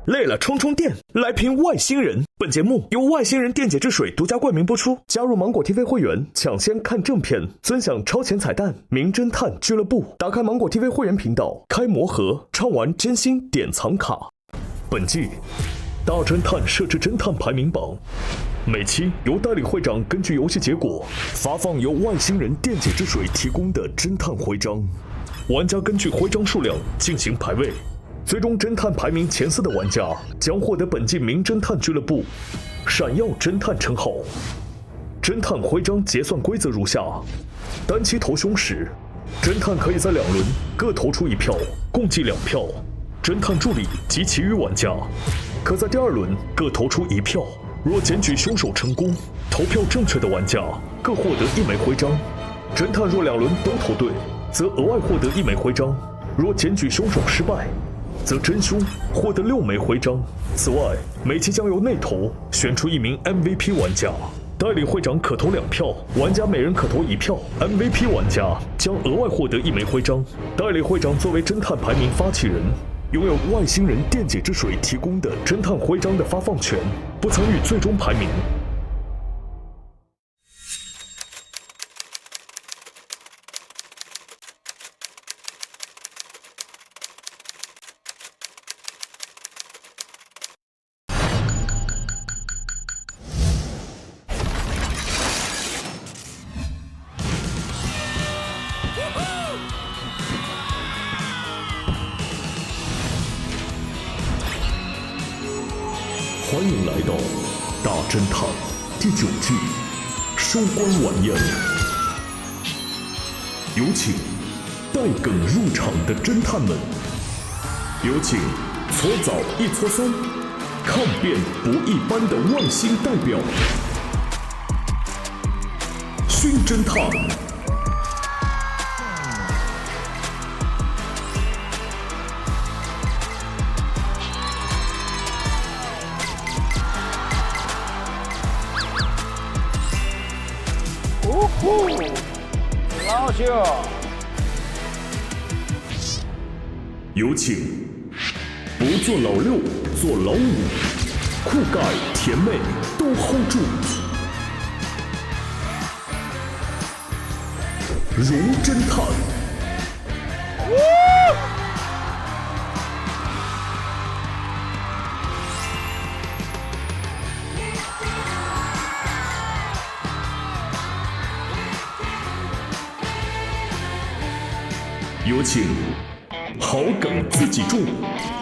累了充充电，来瓶外星人。本节目由外星人电解质水独家冠名播出。加入芒果 TV 会员，抢先看正片，尊享超前彩蛋。名侦探俱乐部，打开芒果 TV 会员频道，开魔盒，畅玩真心典藏卡。本季大侦探设置侦探排名榜，每期由代理会长根据游戏结果发放由外星人电解质水提供的侦探徽章，玩家根据徽章数量进行排位。最终侦探排名前4的玩家将获得本季名侦探俱乐部闪耀侦探称号。侦探徽章结算规则如下：单期投凶时，侦探可以在2轮各投出1票，共计2票。侦探助理及其余玩家可在第2轮各投出1票。若检举凶手成功，投票正确的玩家各获得1枚徽章。侦探若2轮都投对，则额外获得1枚徽章。若检举凶手失败，则真凶获得6枚徽章。此外，每期将由内投选出1名 MVP 玩家，代理会长可投2票，玩家每人可投1票。MVP 玩家将额外获得1枚徽章。代理会长作为侦探排名发起人，拥有外星人电解质水提供的侦探徽章的发放权，不参与最终排名。欢迎来到大侦探第9季收官晚宴，有请带梗入场的侦探们，有请搓澡1搓3，看遍不一般的外星代表，勋侦探。老秀，有请不做老6做老5，酷盖甜妹都 hold 住。如侦探，有请好梗自己种，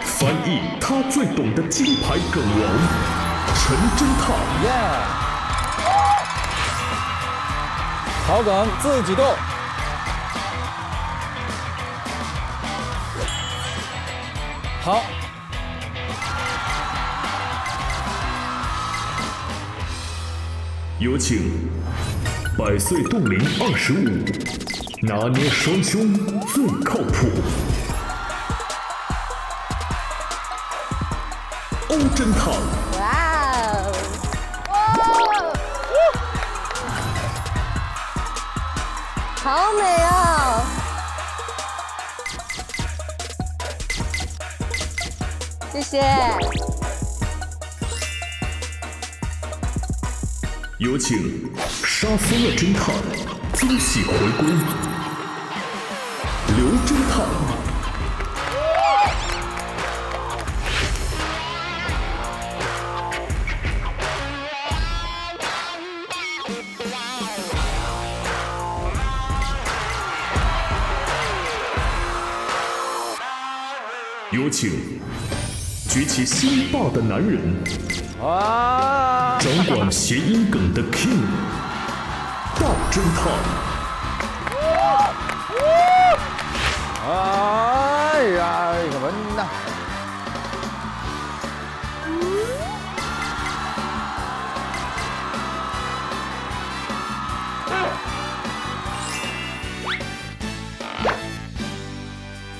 翻译他最懂的金牌梗王陈侦探。好梗自己动。好，有请百岁冻龄25，拿捏双胸最靠谱。欧侦探，好美哦！谢谢。有请杀疯了侦探惊喜回归，刘侦探。有请举起新霸的男人，掌管谐音梗的 King 大侦探。哎呀，什么呢？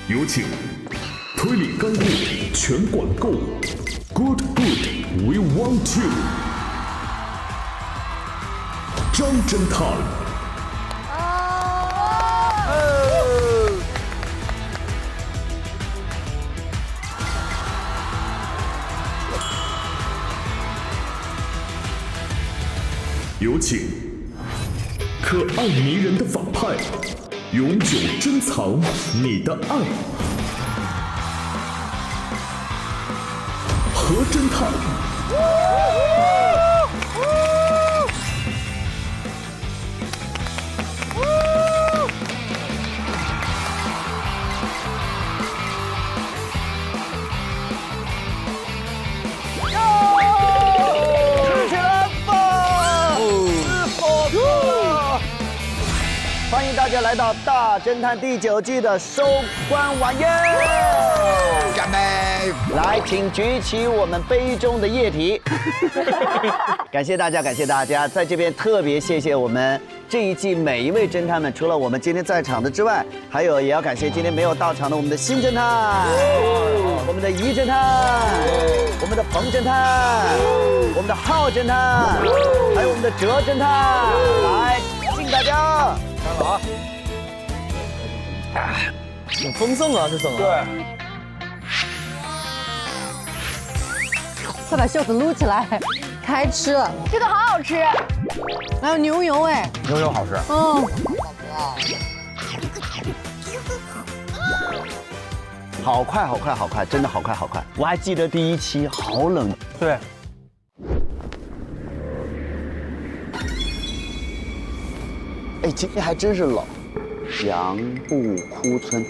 有请推理干货全管够 ，Good Good We Want You， 张侦探。有请可爱迷人的反派，永久珍藏你的爱。何侦探。欢迎大家来到《大侦探》第9季的收官晚宴，干杯！来，请举起我们杯中的液体。感谢大家，感谢大家，在这边特别谢谢我们这一季每一位侦探们，除了我们今天在场的之外，还有也要感谢今天没有到场的我们的新侦探，我们的怡侦探，我们的彭侦探，我们的浩侦探，还有我们的哲侦探，来，敬大家。看好啊！挺丰盛啊，这整个。对。快把袖子撸起来，开吃了。这个好好吃，还有牛油哎，牛油好吃。嗯。好快，好快，好快，真的好快，好快！我还记得第1期好冷。对。哎，今天还真是冷。杨步窟村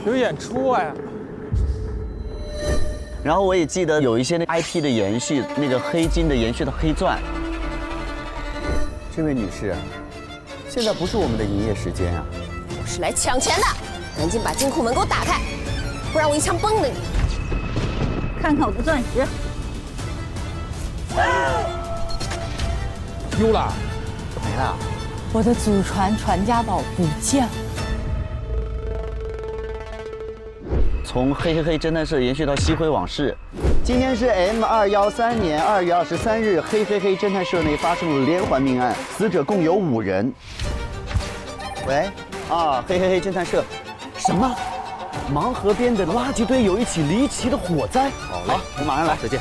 有演出哎。然后我也记得有一些那 IP 的延续，那个黑金的延续的黑钻。这位女士，现在不是我们的营业时间啊。我是来抢钱的，赶紧把金库门给我打开，不然我一枪崩了你。看看我的钻石。丢了，没了。我的祖传传家宝不见了。从黑黑黑侦探社延续到西辉往事，今天是 M213年2月23日，黑黑黑侦探社内发生了连环命案，死者共有5人。喂，黑黑黑侦探社，什么？盲河边的垃圾堆有一起离奇的火灾。好，我马上来，再见。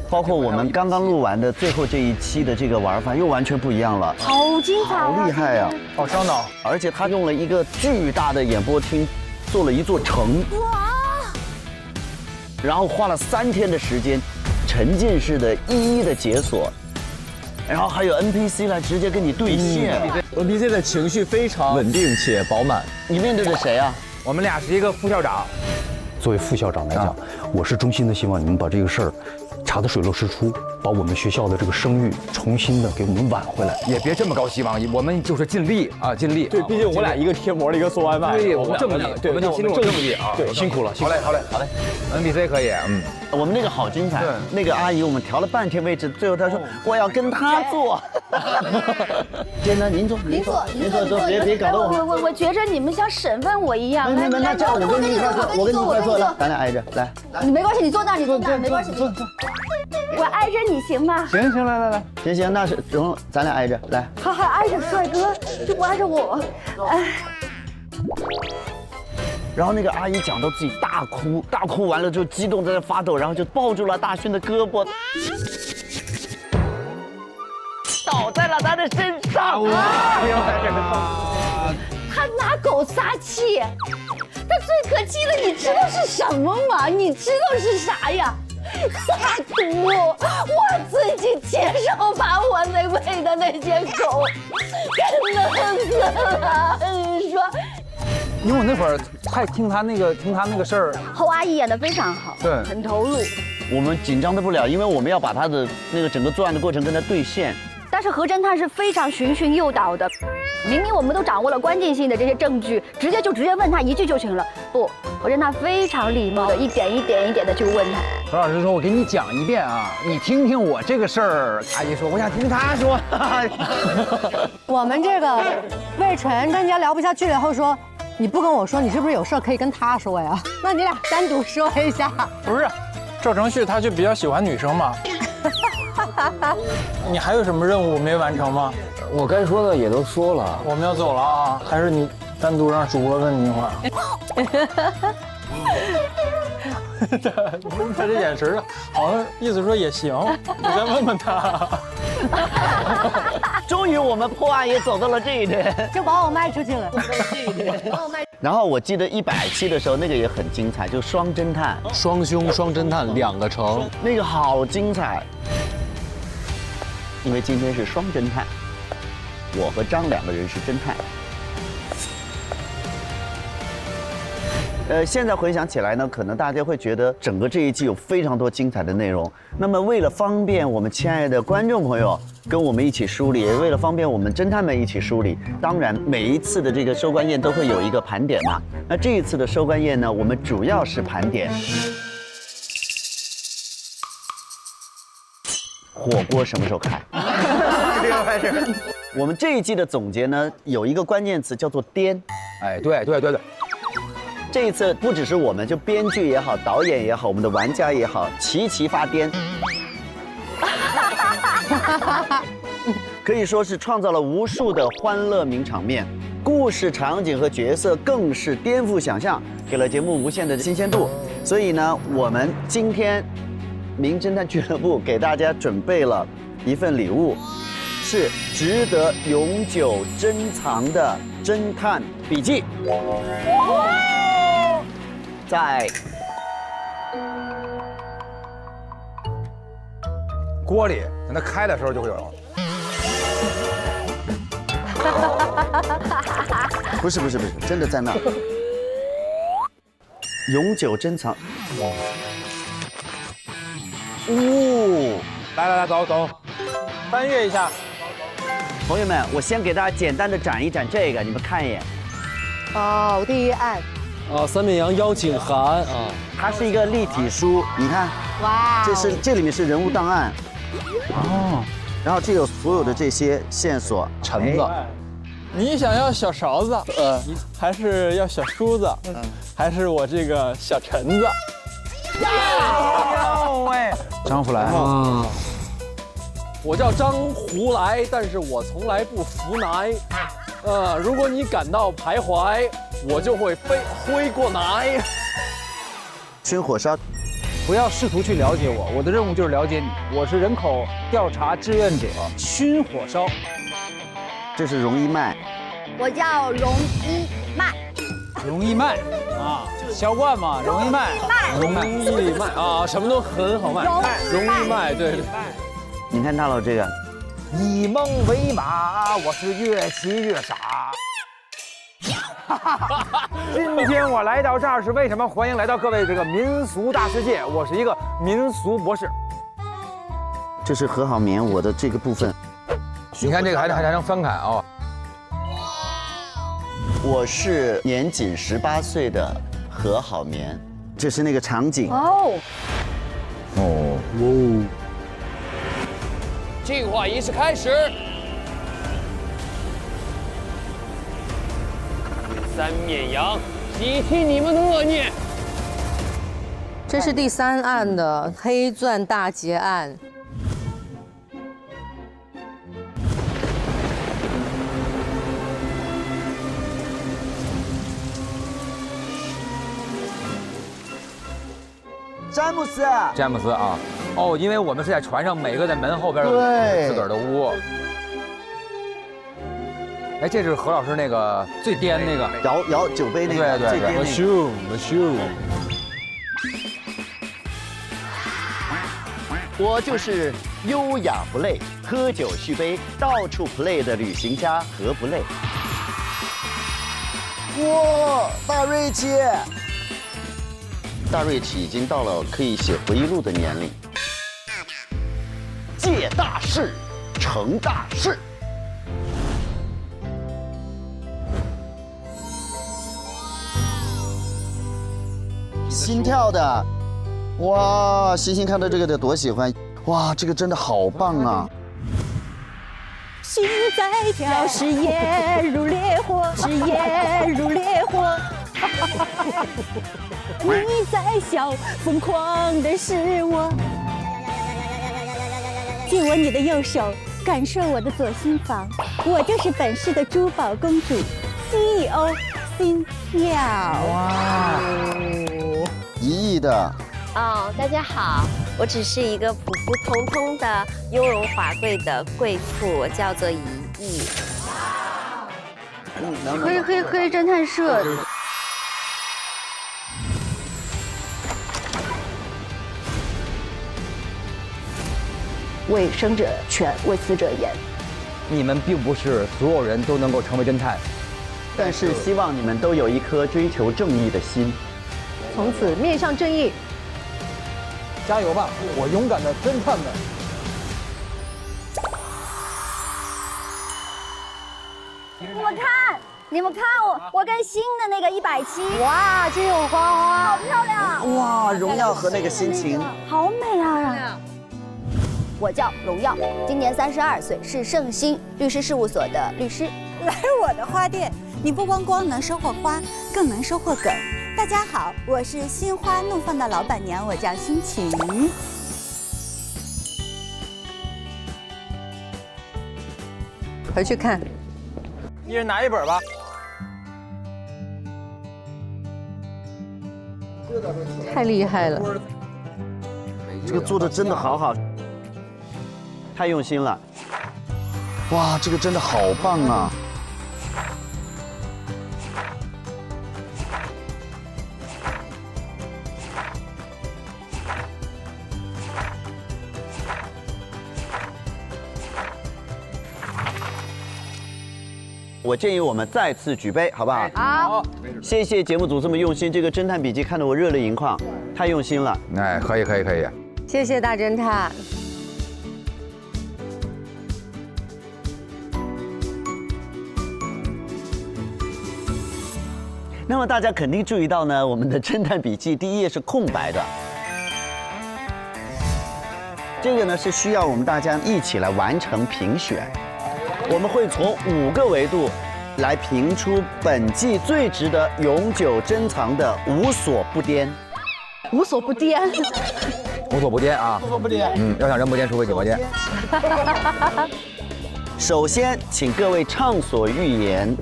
包括我们刚刚录完的最后这一期的这个玩法又完全不一样了，好精彩，好厉害啊！好烧脑，而且他用了一个巨大的演播厅，做了一座城，哇！然后花了3天的时间，沉浸式的一一的解锁，然后还有 NPC 来直接跟你对线。NPC 的情绪非常稳定且饱满。你面对着谁啊？我们俩是一个副校长。作为副校长来讲，我是衷心的希望你们把这个事儿查得水落石出，把我们学校的这个声誉重新的给我们挽回来。也别这么高希望，我们就是尽力啊，尽力。对，毕竟我俩一个贴膜的，一个送外卖。对，我们正义，对，我们心中有正义啊。对，辛苦了。好嘞，好嘞，好嘞。NPC 可以，我们那个好精彩，那个阿姨我们调了半天位置，最后她说我要跟她坐。简单，您坐，您坐，别搞得我觉着你们像审问我一样。没，那这样我跟你一块坐，我跟你一块坐，来，咱俩挨着，来。你没关系，你坐那，你坐那，没关系。我挨着你行吗？行，来。行，那是行，咱俩挨着，来。他还挨着帅哥，就不挨着我。哎。然后那个阿姨讲到自己大哭完了就激动在那发抖，然后就抱住了大勋的胳膊，倒在了他的身上。他拿狗撒气，他最可气的，你知道是什么吗？你知道是啥呀？撒土！我自己亲手把我那喂的那些狗给弄死了。你说。因为我那会儿太听他那个事儿，侯阿姨演得非常好，对，很投入。我们紧张的不了，因为我们要把他的那个整个作案的过程跟他对线。但是何侦探是非常循循诱导的，明明我们都掌握了关键性的这些证据，直接问他一句就行了。不，何侦探非常礼貌的一点一点的去问他。何老师说：“我给你讲一遍啊，你听听我这个事儿。”阿姨说：“我想听他说。”我们这个魏晨跟人家聊不下去了以后说。你不跟我说，你是不是有事可以跟他说呀？那你俩单独说一下。不是，赵承旭他就比较喜欢女生嘛。你还有什么任务没完成吗？我该说的也都说了。我们要走了啊，还是你单独让主播问你一会儿。他这眼神儿好像意思说也行，你再问问他。终于我们破案也走到了这一天，就把我卖出去了。然后我记得100期的时候，那个也很精彩，就双侦探，双凶双侦探2个成，那个好精彩。因为今天是双侦探，我和张2个人是侦探。现在回想起来呢，可能大家会觉得整个这一季有非常多精彩的内容。那么为了方便我们亲爱的观众朋友跟我们一起梳理，也为了方便我们侦探们一起梳理，当然每一次的这个收官宴都会有一个盘点嘛。那这一次的收官宴呢，我们主要是盘点火锅什么时候开。这个开始，我们这一季的总结呢，有一个关键词叫做颠。哎，对对对对。这一次不只是我们，就编剧也好，导演也好，我们的玩家也好，齐齐发癫，可以说是创造了无数的欢乐名场面，故事场景和角色更是颠覆想象，给了节目无限的新鲜度。所以呢，我们今天名侦探俱乐部给大家准备了一份礼物，是值得永久珍藏的侦探笔记。在锅里，等它开的时候就会有。不是，真的在那儿，永久珍藏。来，走，翻阅一下。朋友们，我先给大家简单的展一展这个，你们看一眼。哦，第一案。三面洋邀请函啊，它是一个立体书，你看，哇，这里面是人物档案，哦，然后这有所有的这些线索，橙子。你想要小勺子，还是要小梳子，还是我这个小橙子？喂，张福来啊，我叫张胡来，但是我从来不服来。如果你感到徘徊，我就会挥过来。熏火烧，不要试图去了解我，我的任务就是了解你。我是人口调查志愿者，熏火烧。这是容易卖，我叫容一麦，容易卖啊，销冠嘛，容易卖，容易卖啊，什么都很好卖，容易卖，对。你看大佬这个，以梦为马，我是越骑越傻。今天我来到这儿是为什么？欢迎来到各位这个民俗大世界，我是一个民俗博士。这是和好棉，我的这个部分。你看这个还能翻开啊！我是年仅18岁的和好棉，这是那个场景。净化仪式开始。三面羊，洗替你们的恶孽。这是第3案的黑钻大劫案。詹姆斯啊，哦，因为我们是在船上，每个在门后边有自个儿的屋。哎，这是何老师那个最颠那个摇酒杯那个，最颠那个。我就是优雅不累，喝酒续杯，到处 play 的旅行家何不累。哇，大瑞奇！大瑞奇已经到了可以写回忆录的年龄。借大事，成大事。心跳的，哇！星星看到这个得多喜欢，哇，这个真的好棒啊！心在跳，誓言如烈火，誓言如烈火。你在笑，疯狂的是我。紧握你的右手，感受我的左心房，我就是本市的珠宝公主 CEO 心跳。哇！ 1亿的哦，大家好，我只是一个普普通通的雍容华贵的贵妇，我叫做怡怡。黑侦探社。为生者犬，为死者言。你们并不是所有人都能够成为侦探，但是希望你们都有一颗追求正义的心。从此面向正义。加油吧，我勇敢的侦探们！你们看我跟新的那个170，哇，金有花花，好漂亮！哇，荣耀和那个心情，好美啊！我叫荣耀，今年32岁，是盛兴律师事务所的律师。来我的花店，你不光能收获花，更能收获梗。大家好，我是心花怒放的老板娘，我叫心情。回去看。一人拿一本吧。太厉害了，这个做的真的好好，太用心了。哇，这个真的好棒啊！我建议我们再次举杯，好不好？好，谢谢节目组这么用心，这个侦探笔记看得我热泪盈眶，太用心了。哎，可以。谢谢大侦探。那么大家肯定注意到呢，我们的侦探笔记第一页是空白的。这个呢是需要我们大家一起来完成评选。我们会从5个维度来评出本季最值得永久珍藏的无所不颠。无所不颠。无所不颠啊！无所不颠。要想人不颠，除非己莫颠。首先，请各位畅所欲言，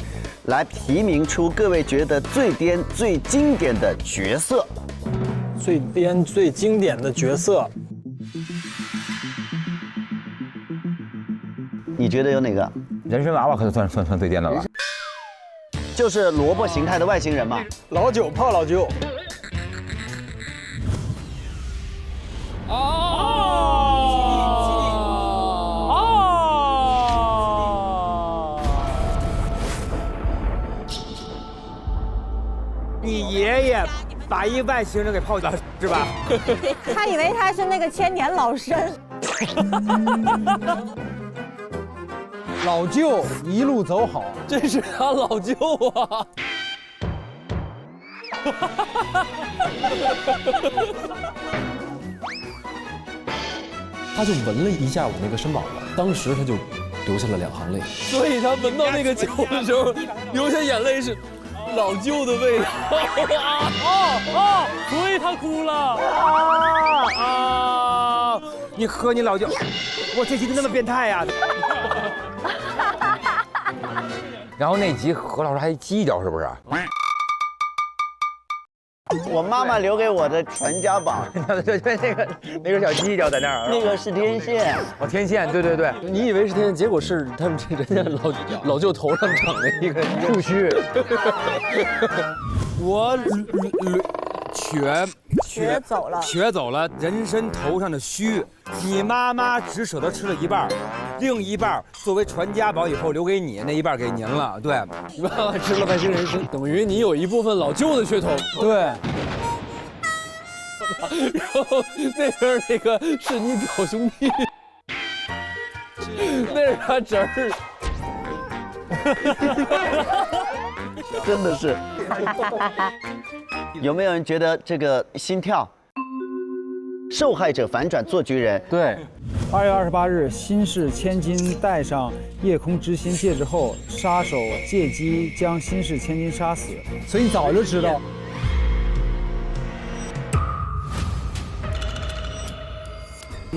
来提名出各位觉得最颠、最经典的角色。最颠、最经典的角色，你觉得有哪个？人参娃娃可算最颠的了。就是萝卜形态的外星人嘛。老九泡老九。你爷爷把一外星人给泡了，是吧？他以为他是那个千年老参。老舅一路走好，这是他老舅啊！他就闻了一下我那个参宝宝，当时他就流下了2行泪。所以他闻到那个酒的时候，流下眼泪是老舅的味道。所以他哭了。你喝你老舅，我这集怎么那么变态呀？然后那集何老师还鸡脚，是不是？我妈妈留给我的传家宝，那个小鸡脚在那儿，那个是天线。哦，天线，对。你以为是天线，结果是他们人家老舅头上长的一个触须。我瘸走了人参头上的须，你妈妈只舍得吃了一半，另一半作为传家宝以后留给你，那一半给您了。对，你妈妈吃了外星人参，等于你有一部分老舅的血统。对。然后那边那个是你表兄弟，那是他侄儿。真的是。有没有人觉得这个心跳？受害者反转做局人。对。2月28日，新市千金戴上夜空之心戒指后，杀手借机将新市千金杀死。所以你早就知道。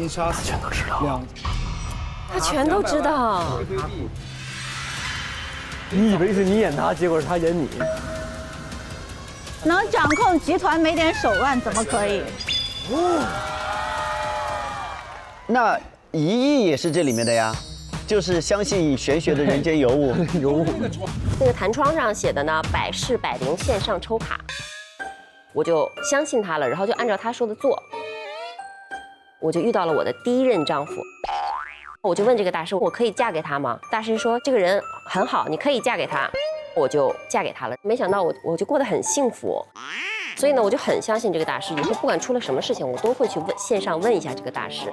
杀死全都知道。他全都知道。你以为是你演他，结果是他演你。能掌控集团没点手腕怎么可以？那一亿也是这里面的呀，就是相信玄学的人间尤物。那个弹窗上写的呢，百试百灵，线上抽卡，我就相信他了，然后就按照他说的做，我就遇到了我的第一任丈夫。我就问这个大师，我可以嫁给他吗？大师说这个人很好，你可以嫁给他，我就嫁给他了。没想到我就过得很幸福，所以呢，我就很相信这个大师。以后不管出了什么事情，我都会去线上问一下这个大师。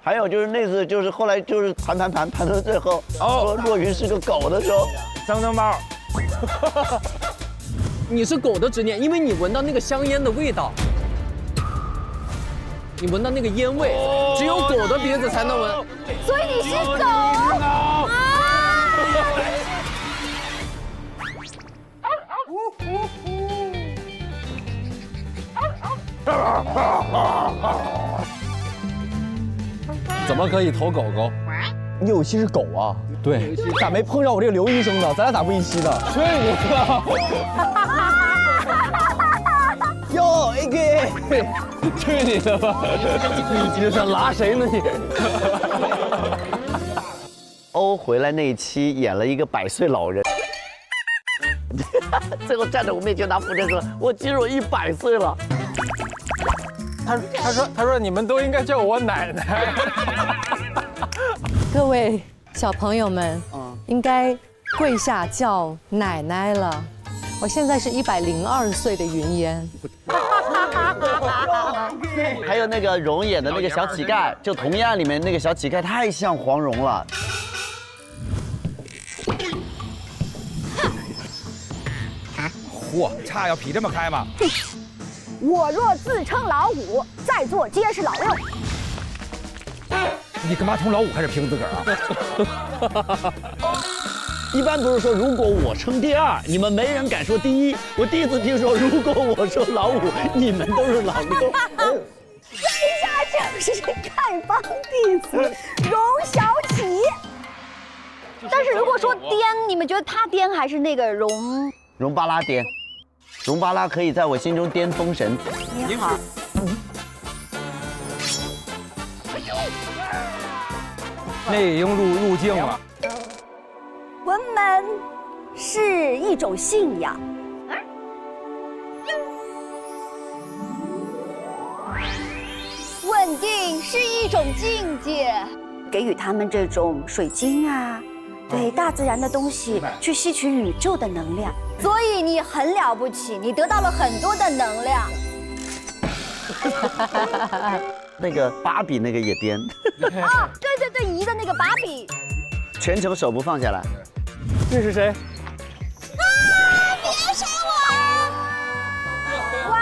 还有就是那次，就是后来就是盘到最后，说若云是个狗的时候，脏包。你是狗的执念，因为你闻到那个香烟的味道，你闻到那个烟味，只有狗的鼻子才能闻。所以你是狗啊！怎么可以投狗狗？你有一期是狗啊？对，咋没碰上我这个刘医生呢？咱俩咋不一期呢？去你的！哟 ，AK， 去你的吧！你想拉谁呢你？欧回来那一期演了一个100岁老人，最后站在我面前拿扶着说：“我今儿我100岁了。”他说你们都应该叫我奶奶。各位小朋友们，应该跪下叫奶奶了。我现在是102岁的云烟。还有那个蓉演的那个小乞丐，就《童谣》里面那个小乞丐太像黄蓉了。嚯，叉要劈这么开吗？我若自称老五，在座皆是老六。你干嘛从老五开始评自个儿啊？一般不是说如果我称第2，你们没人敢说第1。我第一次听说，如果我说老5，你们都是老6。在下就是丐帮弟子荣小启。但是如果说颠，你们觉得他颠还是那个容巴拉颠？容巴拉可以在我心中颠封神。你好。内应入境了。文门是一种信仰，稳定是一种境界。给予他们这种水晶啊，对大自然的东西去吸取宇宙的能量，所以你很了不起，你得到了很多的能量。那个芭比那个也颠。啊，对，移的那个芭比，全程手不放下来。这是谁？啊！别杀我！哇！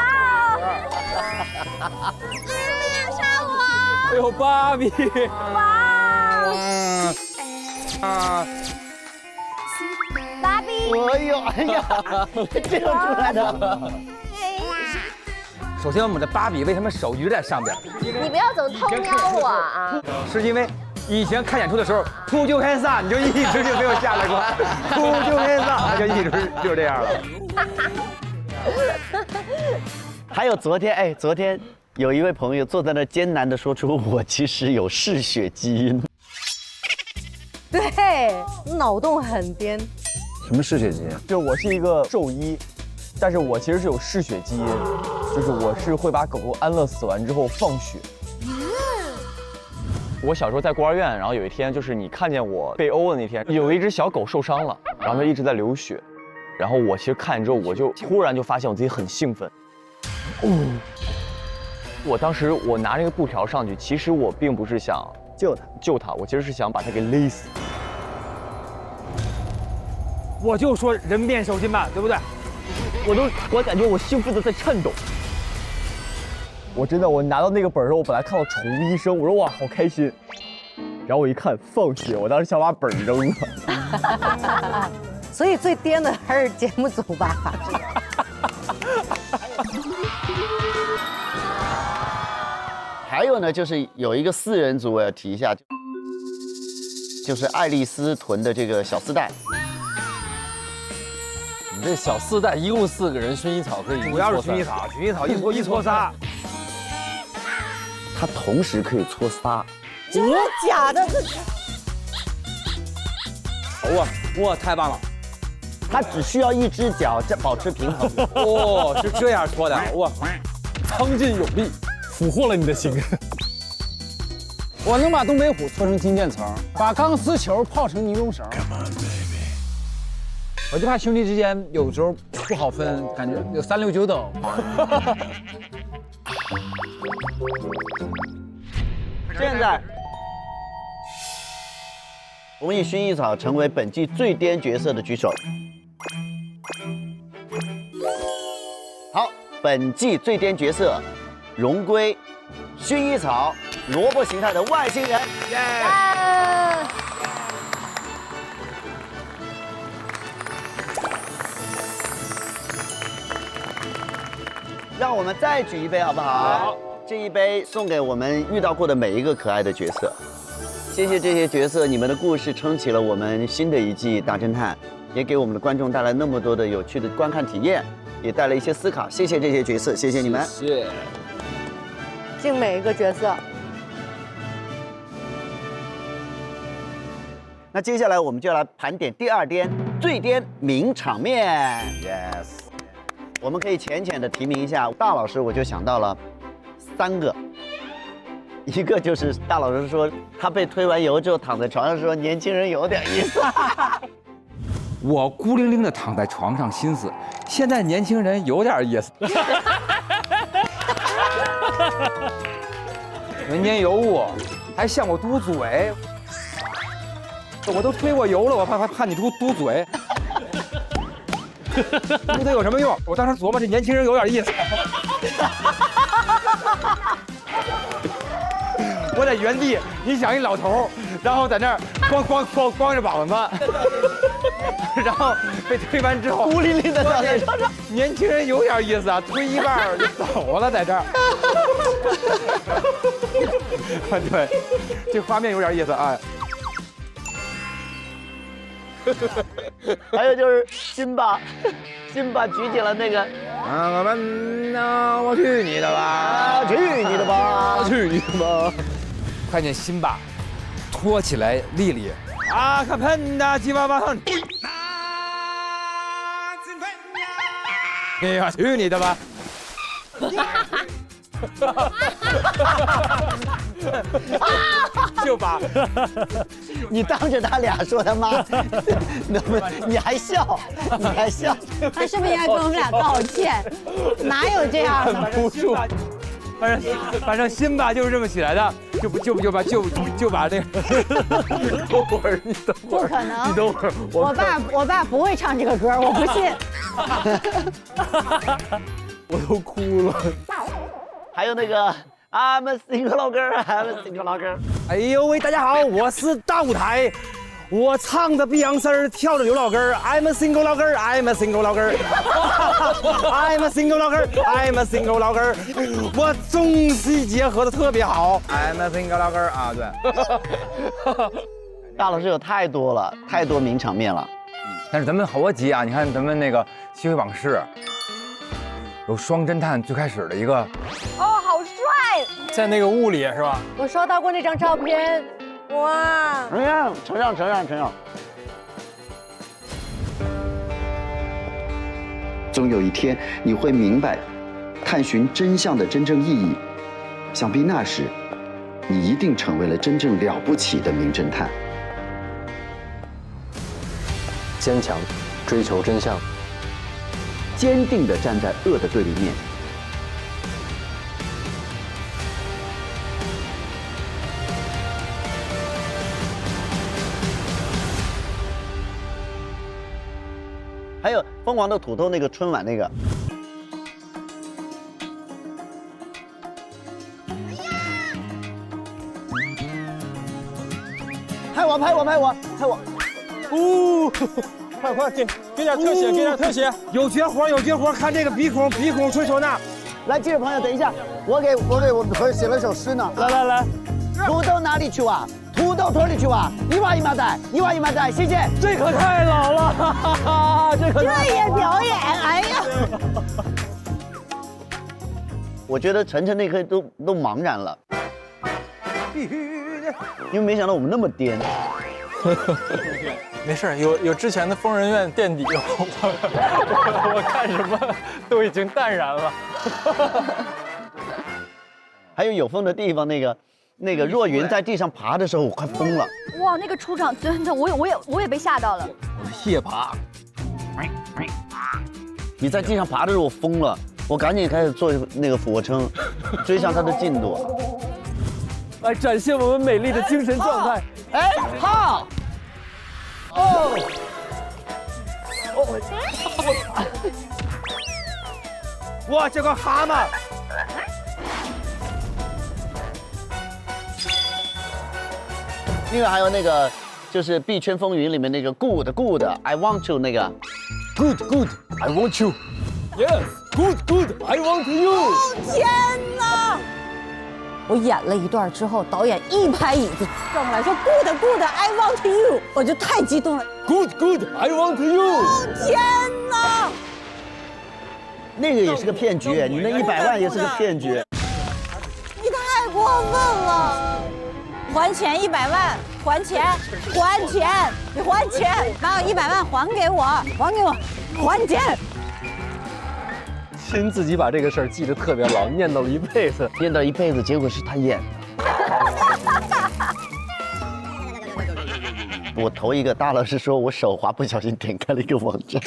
别杀我！哎呦，芭比！哇！芭比！哎呀，这样出来的。首先，我们的芭比为什么手一直在上边？你不要总偷瞄我啊！是因为以前看演出的时候，秃鹫开撒，你就一直就没有下来过，秃鹫开撒，就一直就这样了。还有昨天有一位朋友坐在那艰难地说出我其实有嗜血基因。对，脑洞很颠。什么嗜血基因？就我是一个兽医，但是我其实是有嗜血基因，就是我是会把狗狗安乐死完之后放血。我小时候在孤儿院，然后有一天就是你看见我被殴的那天，有一只小狗受伤了，然后它一直在流血，然后我其实看见之后，我就突然就发现我自己很兴奋。我当时我拿那个布条上去，其实我并不是想救它，我其实是想把它给勒死。我就说人变手心吧，对不对？我感觉我兴奋的在颤抖。我真的，我拿到那个本儿时候，我本来看到宠物医生，我说哇好开心，然后我一看放血，我当时想把本儿扔了。所以最颠的还是节目组吧。还有呢，就是有一个4人组，我要提一下，就是爱丽丝臀的这个小丝带。你这小4代一共4个人，薰衣草可以。主要是薰衣草，薰衣草一搓仨。它同时可以搓仨。真的假的？哇，太棒了！它只需要一只脚保持平衡。哦，是这样搓的，哇，苍劲有力，俘获了你的心。我能把东北虎搓成金渐层，把钢丝球泡成尼龙绳。我就怕兄弟之间有时候不好分，感觉有3、6、9等。现在，我们以薰衣草成为本季最颠角色的举手。好，本季最颠角色，荣归薰衣草萝卜形态的外星人。让我们再举一杯好不好？好，这一杯送给我们遇到过的每一个可爱的角色。谢谢这些角色，你们的故事撑起了我们新的一季大侦探，也给我们的观众带来那么多的有趣的观看体验，也带来一些思考。谢谢这些角色，谢谢你们。谢谢。敬每一个角色。那接下来我们就要来盘点第2颠最颠名场面。Yes。我们可以浅浅的提名一下，大老师我就想到了3个，一个就是大老师说他被推完油之后躺在床上说年轻人有点意思。我孤零零的躺在床上心思，现在年轻人有点意思。人间尤物，还向我嘟嘴，我都推过油了，我怕你嘟嘴。嘟它有什么用？我当时琢磨，这年轻人有点意思。我在原地，你想一老头，然后在那儿光着膀子，然后被推完之后，孤零零的躺在床上。年轻人有点意思啊，推一半就走了，在这儿。对，这画面有点意思啊。还有就是辛巴举起了那个，我去你的吧，去你的吧，去你的吧！看见辛巴拖起来丽丽啊，看喷的鸡巴巴，哎呀，去你的吧！就把你当着他俩说他妈，你还笑，他是不是应该跟我们俩道歉？哪有这样的？不住，反正辛巴就是这么起来的，就把那个。等会儿，你等会儿，不可能，你等会儿，我爸不会唱这个歌，我不信。我都哭了。还有那个 I'm a single girl, I'm a single girl。哎呦喂，大家好，我是大舞台，我唱着碧昂丝儿，跳着刘老根儿 ，I'm a single girl, I'm a single girl， I'm a single girl, I'm a single girl， 我中西结合的特别好 ，I'm a single girl 啊，对。大老师有太多名场面了。但是咱们好多集啊，你看咱们那个《吸血往事》。有双侦探最开始的一个，哦，好帅，在那个雾里是吧？我刷到过那张照片，哇！承让。总有一天你会明白，探寻真相的真正意义。想必那时，你一定成为了真正了不起的名侦探。坚强，追求真相。坚定地站在恶的对立面。还有疯狂的土豆那个春晚那个。拍我！呜！快给点特写，有绝活，看这个鼻孔吹唢呐。来，记者朋友，等一下，我给我们朋友写了首诗呢。来，土豆哪里去啊？土豆到腿里去挖，一挖一麻袋，一挖一麻袋，谢谢。这可太老了，哈哈哈，这也表演，哎呀！我觉得晨晨那颗都茫然了，必须的，因为没想到我们那么颠。没事，有之前的疯人院垫底，我看什么都已经淡然了。还有风的地方，那个若云在地上爬的时候，我快疯了。哇，那个出场真的，我也被吓到了。我是蟹爬。你在地上爬的时候，我疯了，我赶紧开始做那个俯卧撑，追上他的进度，来展现我们美丽的精神状态。哎，好。哦，哇，这个蛤蟆！另外还有那个，就是《币圈风云》里面那个 good I want to 那个 good I want you yes good I want you。天哪！我演了一段之后，导演一拍椅子转过来说 good I want you， 我就太激动了。good I want you。天哪！那个也是个骗局，你那100万也是个骗局。你太过分了！还钱100万，还钱，你还钱，把100万还给我，还钱。亲自己把这个事儿记得特别牢，念叨了一辈子，结果是他演的。我头一个大老师说我手滑不小心点开了一个网站。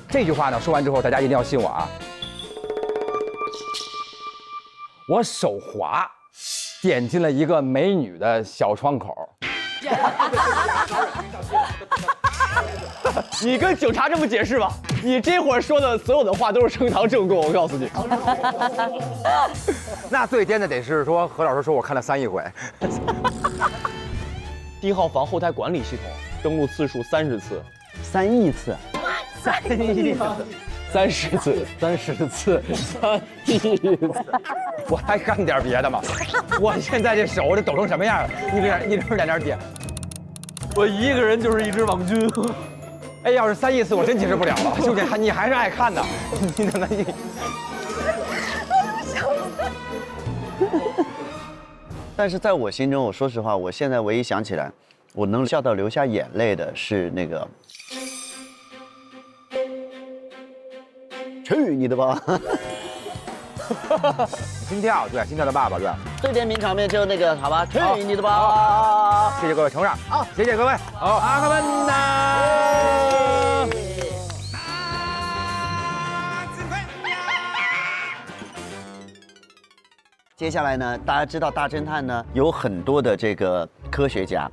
这句话呢说完之后，大家一定要信我啊！我手滑，点进了一个美女的小窗口。你跟警察这么解释吧，你这会儿说的所有的话都是呈堂证供，我告诉你。那最颠的得是说何老师说我看了3亿回。1号房后台管理系统登录次数30次，3亿次，3亿次，30次，30次，3亿次。我还干点别的吗？我现在这手这抖成什么样了？一直在那儿点。我一个人就是一只网军。哎，要是3亿次，我真解释不了了。就这，你还是爱看的，你怎么你？但是在我心中，我说实话，我现在唯一想起来，我能笑到流下眼泪的是那个，去你的吧！心跳，对，心跳的爸爸，对。最典名场面就是那个，好吧，去你的吧！谢谢各位，呈上。好，谢谢各位。好，阿克曼达。接下来呢，大家知道大侦探呢有很多的这个科学家，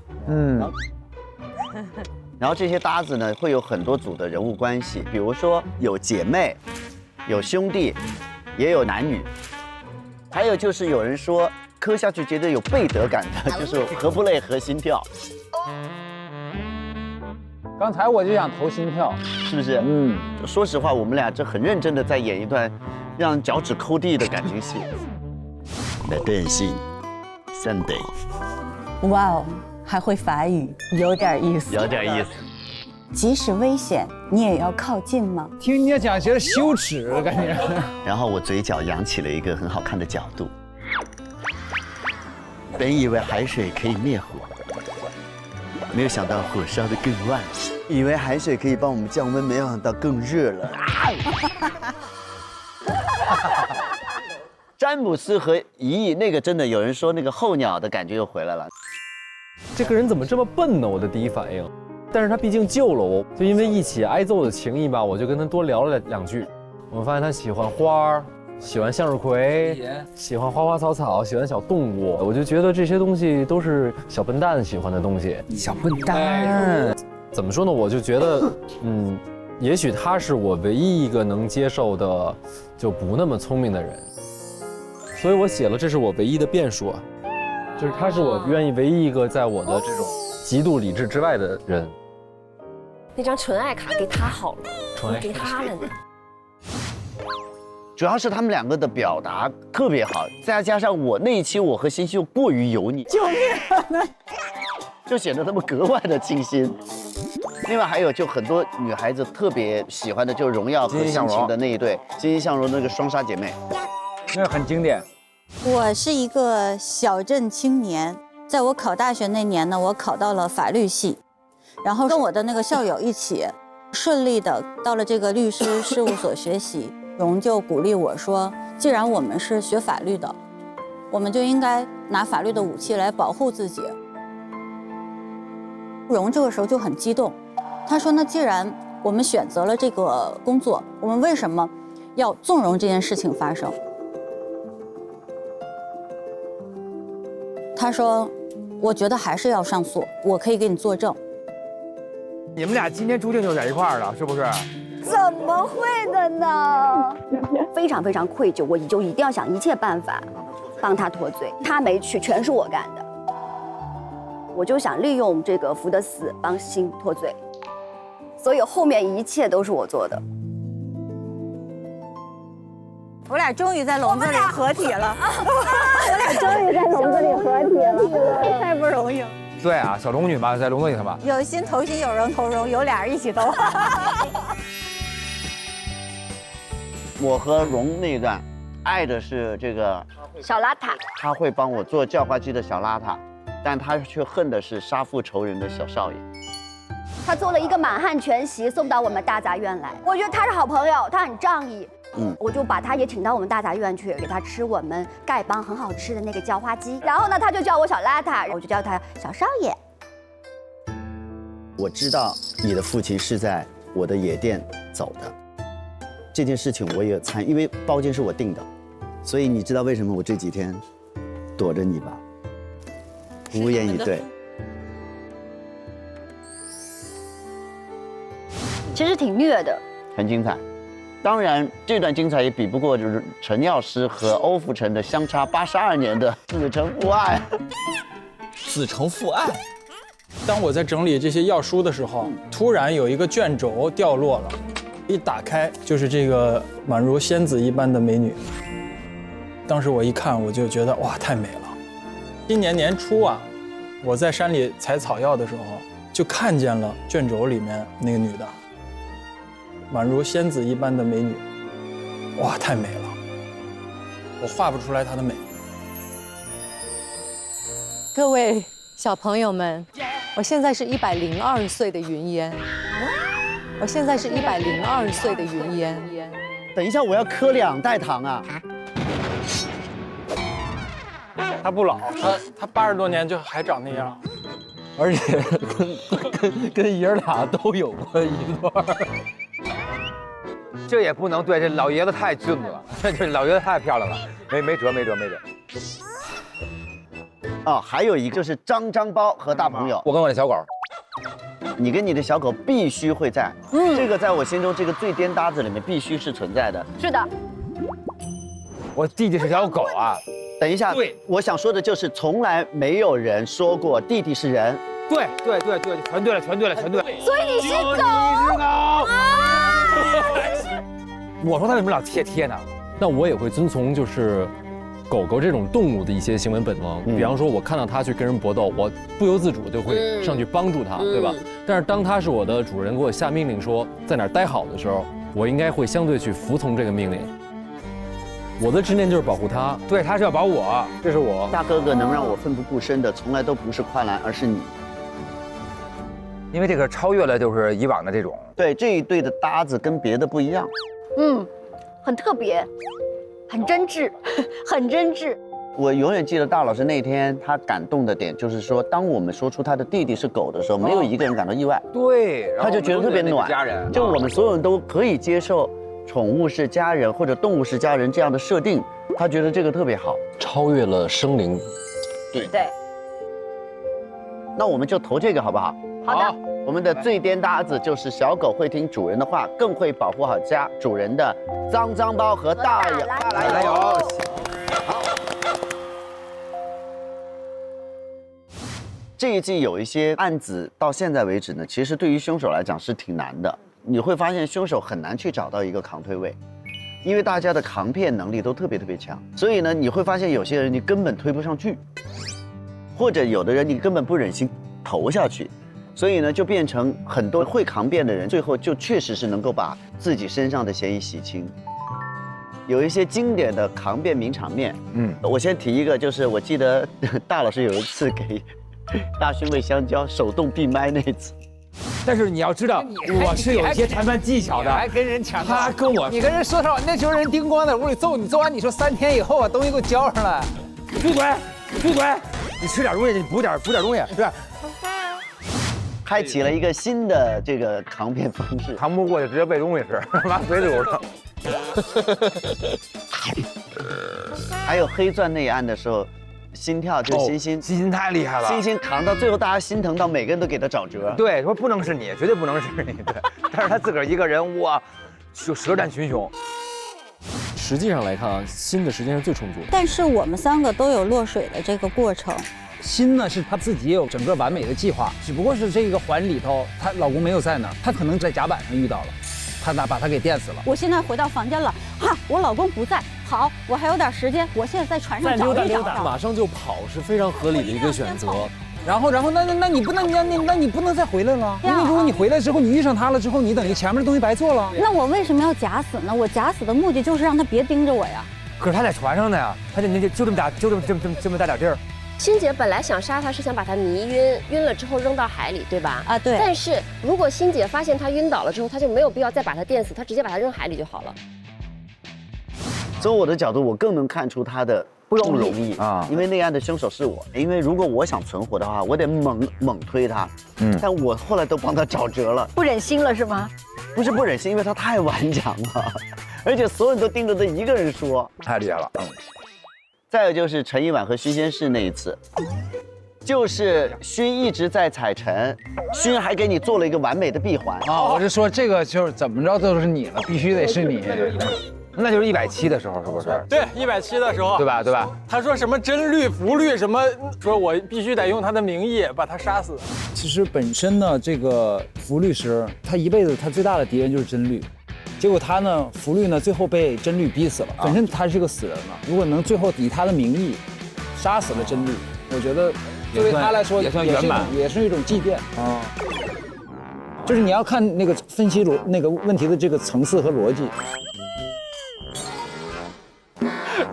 然后这些搭子呢会有很多组的人物关系，比如说有姐妹，有兄弟，也有男女，还有就是有人说磕下去觉得有背德感的，就是合不累合心跳。刚才我就想投心跳，是不是？说实话，我们俩这很认真的在演一段让脚趾抠地的感情戏。来电信 Sunday， 哇哦，还会法语，有点意思，有点意思。即使危险，你也要靠近吗？听你讲觉得羞耻的感觉。然后我嘴角扬起了一个很好看的角度。本以为海水可以灭火，没有想到火烧得更旺；以为海水可以帮我们降温，没有想到更热了。詹姆斯和一亿那个真的有人说那个候鸟的感觉又回来了。这个人怎么这么笨呢？我的第一反应。但是他毕竟救了我，就因为一起挨揍的情谊吧，我就跟他多聊了2句。我发现他喜欢花，喜欢向日葵，喜欢花花草草，喜欢小动物。我就觉得这些东西都是小笨蛋喜欢的东西。小笨蛋，怎么说呢？我就觉得，也许他是我唯一一个能接受的，就不那么聪明的人。所以我写了，这是我唯一的变数啊，就是他是我愿意唯一一个在我的这种极度理智之外的人。那张纯爱卡给他好了，给他了呢。主要是他们两个的表达特别好，再加上我那一期我和欣欣又过于油腻，救命！就显得他们格外的清新。另外还有就很多女孩子特别喜欢的就是荣耀和心情的那一对欣欣向荣那个双杀姐妹，那个很经典。我是一个小镇青年，在我考大学那年呢，我考到了法律系，然后跟我的那个校友一起，顺利的到了这个律师事务所学习。荣就鼓励我说，既然我们是学法律的，我们就应该拿法律的武器来保护自己。荣这个时候就很激动，他说：“那既然我们选择了这个工作，我们为什么要纵容这件事情发生？”他说：“我觉得还是要上诉，我可以给你作证。”你们俩今天注定就在一块儿了，是不是？怎么会的呢？非常非常愧疚，我就一定要想一切办法帮他脱罪。他没去，全是我干的。我就想利用这个福的死帮欣脱罪，所以后面一切都是我做的。我俩终于在笼子里合体了，我俩终于在笼子里合体了，太不容易了。对啊，小龙女嘛，在笼子里头嘛。有心投心，有人投荣，有俩人一起斗。我和荣那一段，爱的是这个小邋遢，他会帮我做叫花鸡的小邋遢，但他却恨的是杀父仇人的小少爷。他做了一个满汉全席送到我们大杂院来，我觉得他是好朋友，他很仗义。我就把他也请到我们大杂院去，给他吃我们丐帮很好吃的那个叫花鸡。然后呢，他就叫我小邋遢，我就叫他小少爷。我知道你的父亲是在我的野店走的，这件事情我也参与，因为包间是我订的，所以你知道为什么我这几天躲着你吧？无言以对。其实挺虐的，很精彩。当然，这段精彩也比不过就是陈药师和欧福成的相差82年的子承父爱。子承父爱。当我在整理这些药书的时候，突然有一个卷轴掉落了，一打开就是这个宛如仙子一般的美女。当时我一看，我就觉得哇，太美了。今年年初啊，我在山里采草药的时候，就看见了卷轴里面那个女的。宛如仙子一般的美女，哇，太美了，我画不出来她的美。各位小朋友们，我现在是102岁的云烟，我现在是102岁的云烟。等一下，我要磕2代糖啊！他不老，他80多年就还长那样，而且跟爷儿俩都有过一段。这也不能对，这老爷子太俊了，这老爷子太漂亮了，没辙。哦，还有一个就是张包和大朋友，我跟我的小狗，你跟你的小狗必须会在，这个在我心中这个最颠搭子里面必须是存在的。是的，我弟弟是条狗啊。等一下，对，我想说的就是从来没有人说过弟弟是人。对，全对了。所以你是狗。我说他为什么老贴呢？那我也会遵从就是狗狗这种动物的一些行为本能，比方说我看到它去跟人搏斗，我不由自主就会上去帮助它，对吧？但是当它是我的主人给我下命令说在哪儿待好的时候，我应该会相对去服从这个命令。我的执念就是保护它，对，他是要保我，这是我大哥哥能让我奋不顾身的，从来都不是跨栏，而是你。因为这个超越了就是以往的这种。对，这一对的搭子跟别的不一样。很特别，很真挚，很真挚。我永远记得大老师那天他感动的点，就是说，当我们说出他的弟弟是狗的时候，没有一个人感到意外。对，他就觉得特别暖。家人，就我们所有人都可以接受宠物是家人或者动物是家人这样的设定，他觉得这个特别好，超越了生灵。对。那我们就投这个好不好？好的。我们的最颠搭子就是小狗会听主人的话，更会保护好家主人的脏包和大来油。好。这一季有一些案子到现在为止呢，其实对于凶手来讲是挺难的。你会发现凶手很难去找到一个扛推位，因为大家的扛片能力都特别强，所以呢，你会发现有些人你根本推不上去，或者有的人你根本不忍心投下去，所以呢，就变成很多会扛辫的人，最后就确实是能够把自己身上的嫌疑洗清。有一些经典的扛辫名场面，我先提一个，就是我记得大老师有一次给大勋喂香蕉，手动闭麦那次。但是你要知道，我是有一些谈判技巧的，还跟人抢。他跟我，你跟人说上，那时候人叮咣在屋里揍你，揍完你说3天以后把东西给我交上来，闭嘴，闭嘴，你吃点东西，你补点东西，是吧？开启了一个新的这个扛片方式，扛不过去直接喂东西吃，往嘴里头。还有黑钻那一案的时候，心跳就是欣欣太厉害了，欣欣扛到最后，大家心疼到每个人都给他找辙。对，说不能是你，绝对不能是你。对，但是他自个儿一个人，哇，就舌战群雄。实际上来看啊，欣的时间是最充足的。但是我们3个都有落水的这个过程。欣呢是她自己也有整个完美的计划，只不过是这个环里头她老公没有在那儿，她可能在甲板上遇到了，她把他给电死了。我现在回到房间了，哈，我老公不在，好，我还有点时间，我现在在船上找一找。马上就跑是非常合理的一个选择。然后那你不能再回来了，因为如果你回来之后你遇上他了之后，你等于前面的东西白做了。那我为什么要假死呢？我假死的目的就是让他别盯着我呀。可是他在船上呢呀，他就这么大点地儿。欣姐本来想杀他，是想把他迷晕，晕了之后扔到海里，对吧？啊，对。但是如果欣姐发现他晕倒了之后，他就没有必要再把他电死，他直接把他扔海里就好了。从我的角度，我更能看出他的不容易啊，因为那案的凶手是我。因为如果我想存活的话，我得猛推他，但我后来都帮他找辙了。不忍心了是吗？不是不忍心，因为他太顽强了，而且所有人都盯着他一个人说，太厉害了。再有就是陈一婉和徐先士那一次，就是勋一直在踩沉，勋还给你做了一个完美的闭环啊！我就说这个就是怎么着都是你了，必须得是你。那就是170的时候，是不是？对，170的时候，对吧？对吧？他说什么真律、福律什么，说我必须得用他的名义把他杀死。其实本身呢，这个福律师他一辈子他最大的敌人就是真律。结果他呢，福律呢，最后被真律逼死了。本身他是个死人了，如果能最后以他的名义杀死了真律，我觉得对他来说也算圆满，也是一种祭奠啊。就是你要看那个分析那个问题的这个层次和逻辑。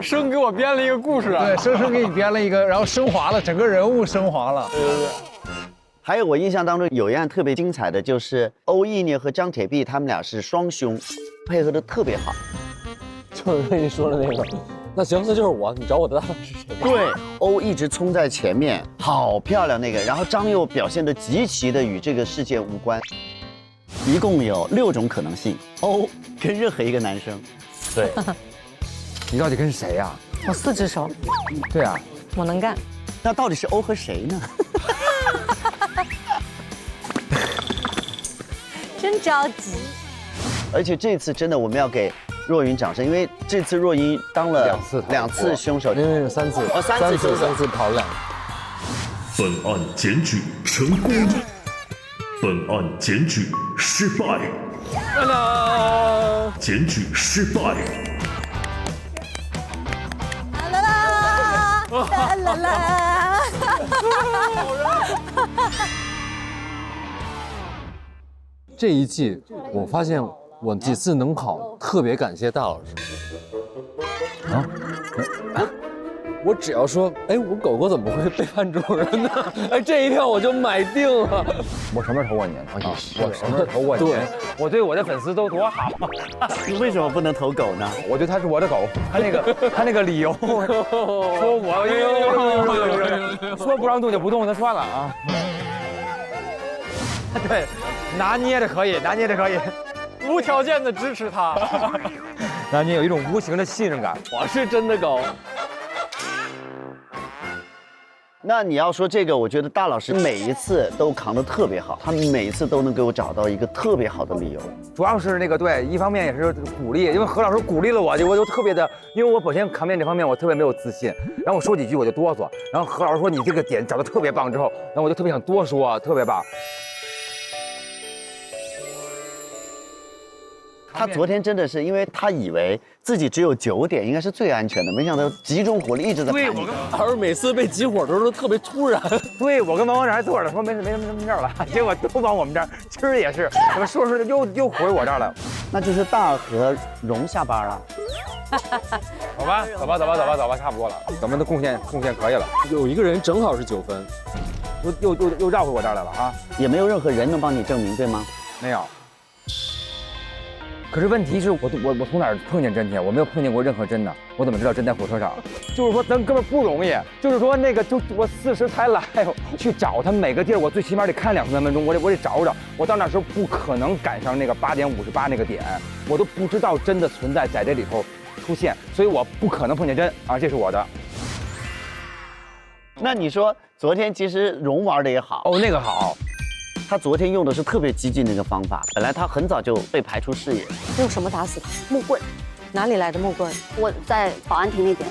生给我编了一个故事啊，对，生给你编了一个，然后升华了，整个人物升华了。对。还有我印象当中有一案特别精彩的，就是欧意念和张铁壁他们俩是双凶，配合的特别好。就是跟你说的那个，那行，这就是我，你找我的搭档是谁？对，欧一直冲在前面，好漂亮那个，然后张又表现得极其的与这个事件无关。一共有6种可能性，欧跟任何一个男生。对。你到底跟谁呀？我4只手。对啊，我能干。那到底是欧和谁呢？真着急。而且这次真的我们要给若云掌声，因为这次若云当了两次凶手，因为是3次，3次跑了2个。本案检举成功，本案检举失败，检举失败。啦啦啦！这一季我发现我几次能跑，特别感谢大老师。啊？我只要说，哎，我狗狗怎么会背叛主人呢？哎，这一票我就买定了。我什么时候投过你？我什么时候投过你？对，我对我的粉丝都多好。你为什么不能投狗呢？我觉得他是我的狗。他那个理由，说我说不让动就不动，那算了啊。对，拿捏的可以，无条件的支持他。拿捏有一种无形的信任感。我是真的狗。那你要说这个，我觉得大老师每一次都扛得特别好，他们每一次都能给我找到一个特别好的理由。主要是那个对，一方面也是鼓励，因为何老师鼓励了我，我就特别的，因为我本身扛面这方面我特别没有自信，然后我说几句我就哆嗦，然后何老师说你这个点找得特别棒之后，然后我就特别想多说，特别棒。他昨天真的是，因为他以为自己只有9点，应该是最安全的，没想到集中火力一直在盘你。而是每次被集火的时候都特别突然。对，我跟王光这还坐着说没什么事儿了，结果都往我们这儿，今儿也是，怎么说又回我这儿了？那就是大和荣下班了。走吧，差不多了，咱们的贡献可以了。有一个人正好是9分，又绕回我这儿来了啊！也没有任何人能帮你证明，对吗？没有。可是问题是我从哪儿碰见真田？我没有碰见过任何真的，我怎么知道真在火车上？就是说咱根本不容易，就是说那个我40才来，去找他每个地儿，我最起码得看2、3分钟，我得找找。我到那时候不可能赶上那个8点58那个点，我都不知道真的存在在这里头出现，所以我不可能碰见真啊，这是我的。那你说昨天其实荣玩的也好哦，那个好。他昨天用的是特别激进的一个方法，本来他很早就被排出视野。用什么打死他？木棍。哪里来的木棍？我在保安亭那边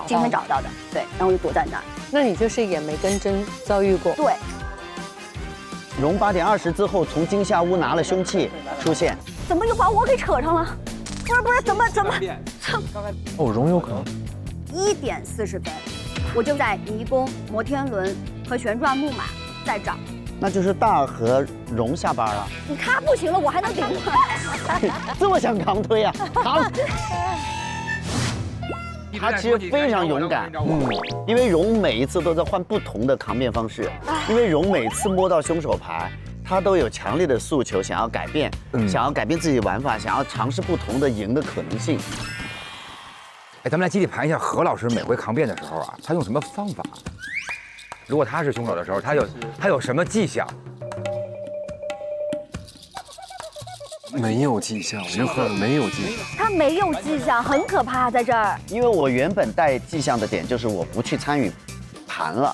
今天找到的，对，然后我就躲在那儿。那你就是也没跟真遭遇过？对。荣8点20之后从惊吓屋拿了凶器出现，怎么又把我给扯上了？不是，怎么？哦，荣有可能。1点40分，我就在迷宫、摩天轮和旋转木马在找。那就是大和荣下班了。他不行了，我还能顶吗？这么想扛推啊？扛！他其实非常勇敢，因为荣每一次都在换不同的扛辩方式，因为荣每次摸到凶手牌，他都有强烈的诉求，想要改变，想要改变自己的玩法，想要尝试不同的赢的可能性。哎，咱们来集体盘一下何老师每回扛辩的时候啊，他用什么方法？如果他是凶手的时候，他有什么迹象？没有迹象，我就喝了没有迹象。他没有迹象，很可怕，在这儿。因为我原本带迹象的点就是我不去参与盘了，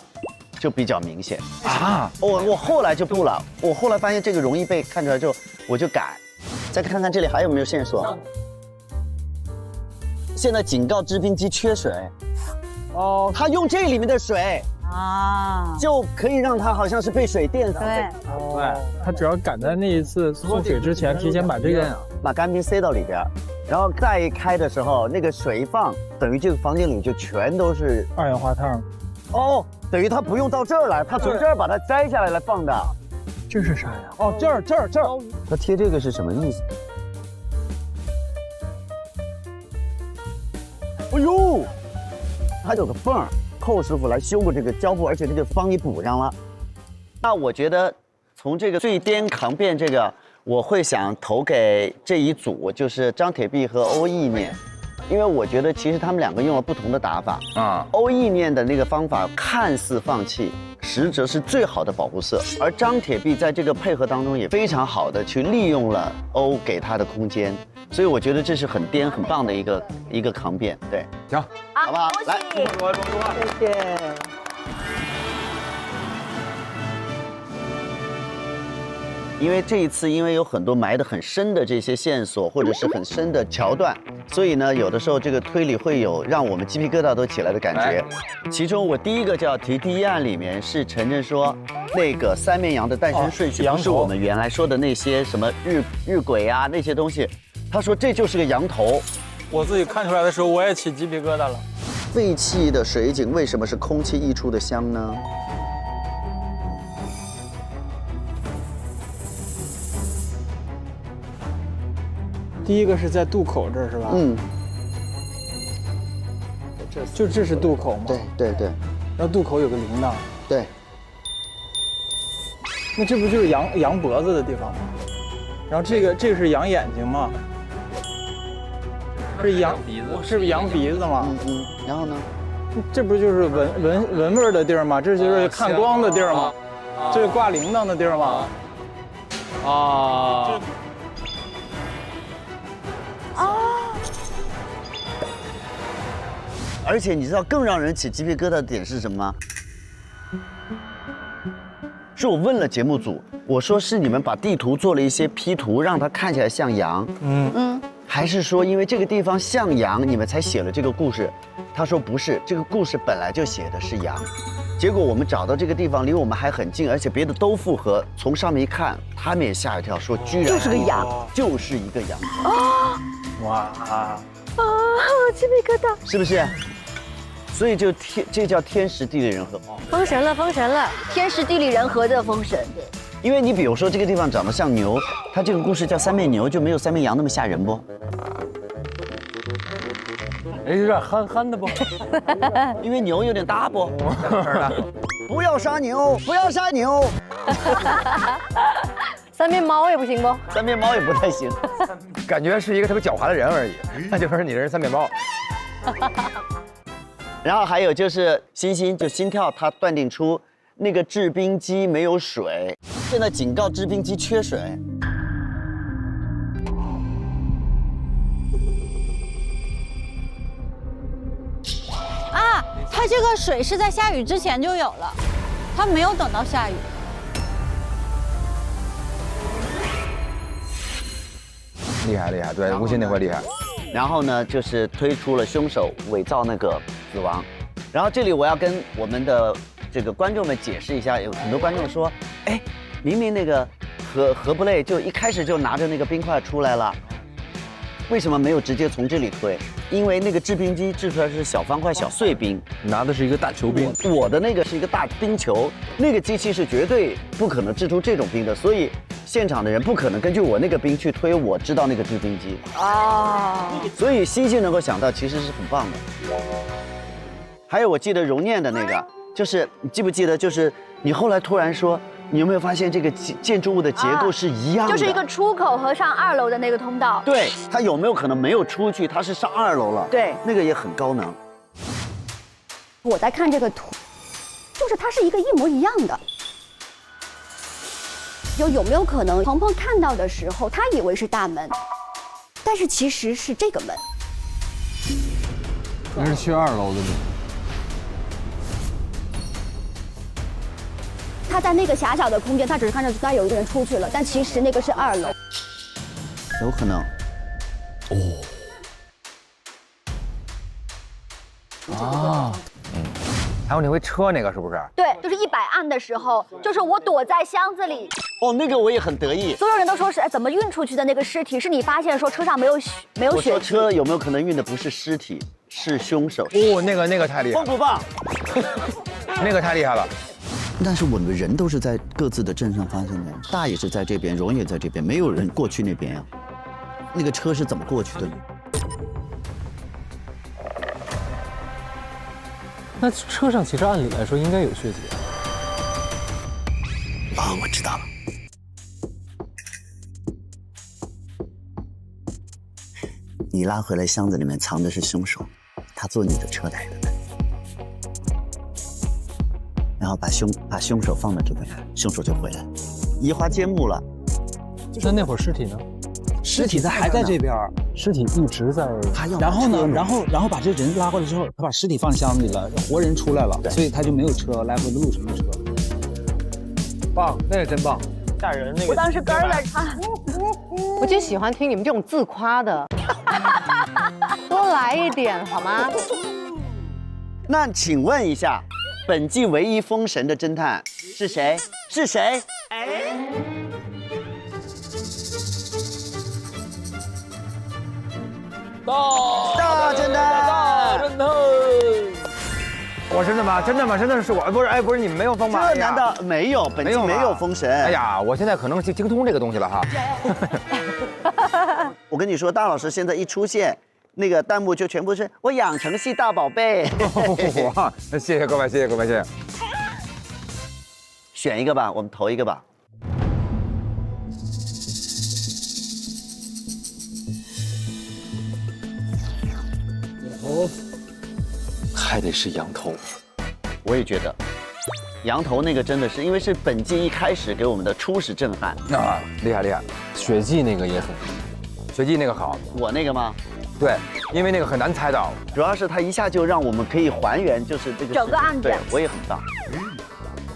就比较明显啊。我后来就不了，我后来发现这个容易被看出来之后，我就改。再看看这里还有没有线索。现在警告制冰机缺水。哦，他用这里面的水。啊，就可以让他好像是被水电死。对，他只要赶在那一次送水之前，提前把干冰塞到里边，然后再一开的时候，那个水一放，等于这个房间里就全都是2氧化碳。哦，等于他不用到这儿来，他从这儿把它摘下来放的。这是啥呀？哦，这儿。他贴这个是什么意思？哎呦，还有个缝儿。寇师傅来修过这个胶布，而且这个方也补上了。那我觉得从这个最颠扛辩这个，我会想投给这一组，就是张铁臂和欧意念，因为我觉得其实他们2个用了不同的打法啊。欧意念的那个方法看似放弃，实则是最好的保护色，而张铁臂在这个配合当中也非常好的去利用了欧给他的空间。所以我觉得这是很颠很棒的一个扛辩，对，行，好不好？来，谢谢。因为这一次，因为有很多埋得很深的这些线索，或者是很深的桥段，所以呢，有的时候这个推理会有让我们鸡皮疙瘩都起来的感觉。其中我第一个就要提，第一案里面是承认说，那个3面羊的诞生顺序不是我们原来说的那些什么日晷啊那些东西。他说这就是个羊头，我自己看出来的时候我也起鸡皮疙瘩了。废弃的水井为什么是空气溢出的香呢？第一个是在渡口这儿是吧？嗯。这是渡口吗？对。然后渡口有个铃铛。对。那这不就是羊脖子的地方吗？然后这个是羊眼睛吗？是羊鼻子，是不是羊鼻子吗？然后呢？这不就是闻味儿的地儿吗？这就是看光的地儿吗？这是挂铃铛的地儿吗？啊。而且你知道更让人起鸡皮疙瘩的点是什么吗？是我问了节目组，我说是你们把地图做了一些 P 图，让它看起来像羊，还是说因为这个地方像羊，你们才写了这个故事？他说不是，这个故事本来就写的是羊，结果我们找到这个地方离我们还很近，而且别的都符合，从上面一看，他们也吓一跳，说居然就是个羊，就是一个羊啊！哇！鸡皮疙瘩，是不是？所以这叫天时地利人和。封神了，封神了，天时地利人和的封神。因为你比如说这个地方长得像牛，它这个故事叫三面牛，就没有三面羊那么吓人不？哎，有点憨憨的不？因为牛有点大不？不要杀牛，不要杀牛。三面猫也不行不？三面猫也不太行，感觉是一个特别狡猾的人而已。那就是你这是三面包。然后还有就是欣欣就心跳，他断定出那个制冰机没有水，现在警告制冰机缺水。啊，它这个水是在下雨之前就有了，它没有等到下雨。厉害厉害，对，吴昕那回厉害。然后呢，就是推出了凶手伪造那个死亡。然后这里我要跟我们的这个观众们解释一下，有很多观众说，哎，明明那个何不累就一开始就拿着那个冰块出来了，为什么没有直接从这里推？因为那个制冰机制出来是小方块、小碎冰，拿的是一个大球冰。我的那个是一个大冰球，那个机器是绝对不可能制出这种冰的，所以现场的人不可能根据我那个冰去推我知道那个制冰机。哦，所以欣欣能够想到其实是很棒的。还有我记得荣念的那个，就是你记不记得？就是你后来突然说，你有没有发现这个建筑物的结构是一样的？就是一个出口和上2楼的那个通道。对，它有没有可能没有出去，它是上2楼了？对，那个也很高能。我在看这个图，就是它是一个一模一样的。有没有可能鹏鹏看到的时候，他以为是大门，但是其实是这个门？那是去2楼的门。他在那个狭小的空间，他只是看着他有一个人出去了，但其实那个是2楼。有可能。啊，还有那回车那个是不是？对，就是100暗的时候，就是我躲在箱子里。哦，那个我也很得意。所有人都说是怎么运出去的那个尸体，是你发现说车上没有血我说车有没有可能运的不是尸体，是凶手？哦，那个太厉害，棒不棒？那个太厉害了。但是我们人都是在各自的镇上发生的，大也是在这边，荣也在这边，没有人过去那边呀。那个车是怎么过去的呢？那车上其实按理来说应该有血迹。啊，我知道了。你拉回来箱子里面藏的是凶手，他坐你的车来的。然后把凶手放到这边，凶手就回来，移花接木了。那会儿尸体呢？尸体他还在这边，尸体一直在。然后呢，然后把这人拉过来之后，他把尸体放箱子里了，活人出来了，所以他就没有车，来回的路上没车。棒，那个真棒，吓人那个。我当时跟儿在唱，我就喜欢听你们这种自夸的，多来一点好吗？那请问一下，本季唯一封神的侦探是谁？是谁？大侦探！我真的吗？真的吗？真的是我？不是，哎，不是你们没有封吗？这难道没有？本季没有封神。哎呀，我现在可能精通这个东西了哈。我跟你说，大老师现在一出现，那个弹幕就全部是我养成系大宝贝。哇，谢谢各位，谢谢各位，谢谢。选一个吧，我们投一个吧。还得是羊头，我也觉得，羊头那个真的是，因为是本季一开始给我们的初始震撼啊，厉害厉害。血迹那个也很，血迹那个好。我那个吗？对，因为那个很难猜到，主要是它一下就让我们可以还原，就是这个整个案子。对，我也很棒。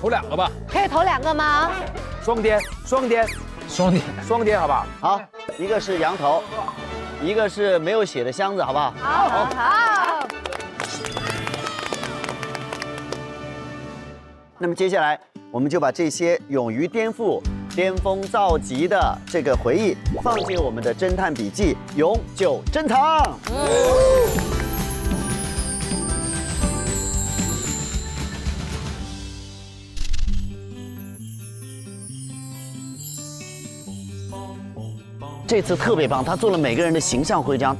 投2个吧，可以投2个吗？双颠，好不好？好，一个是羊头，一个是没有血的箱子，好不好？好。那么接下来，我们就把这些勇于颠覆巅峰造极的这个回忆，放进我们的侦探笔记，永久珍藏。这次特别棒，他做了每个人的形象徽章。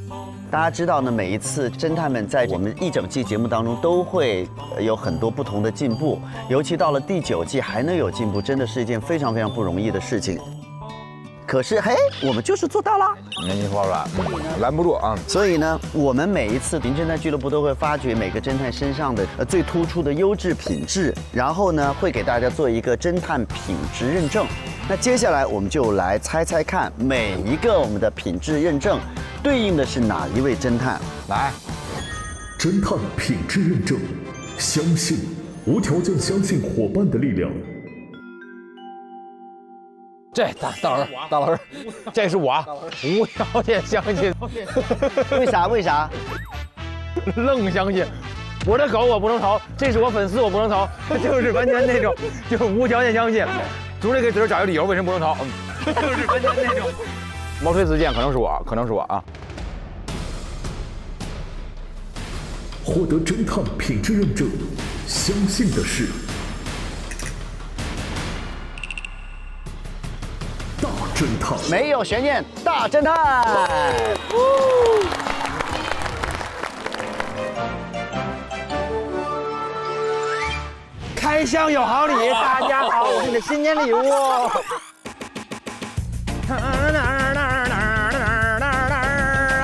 大家知道呢，每一次侦探们在我们一整季节目当中都会有很多不同的进步，尤其到了第9季还能有进步，真的是一件非常非常不容易的事情。可是嘿，我们就是做到了。你说吧，拦不住啊。所以呢，我们每一次名侦探俱乐部都会发掘每个侦探身上的最突出的优质品质，然后呢会给大家做一个侦探品质认证。那接下来我们就来猜猜看，每一个我们的品质认证对应的是哪一位侦探？来，侦探品质认证，相信，无条件相信伙伴的力量。这大老师，这是我，无条件相信。为啥？为啥？愣相信。我的狗我不能逃，这是我粉丝我不能逃，就是完全那种，就是无条件相信。总得给自个儿找一个理由，为什么不能逃？就是完全那种。毛遂自荐，可能是我啊。获得侦探品质认证，相信的是大侦探，没有悬念，大侦探。开箱有好礼，大家好，我是你的新年礼物。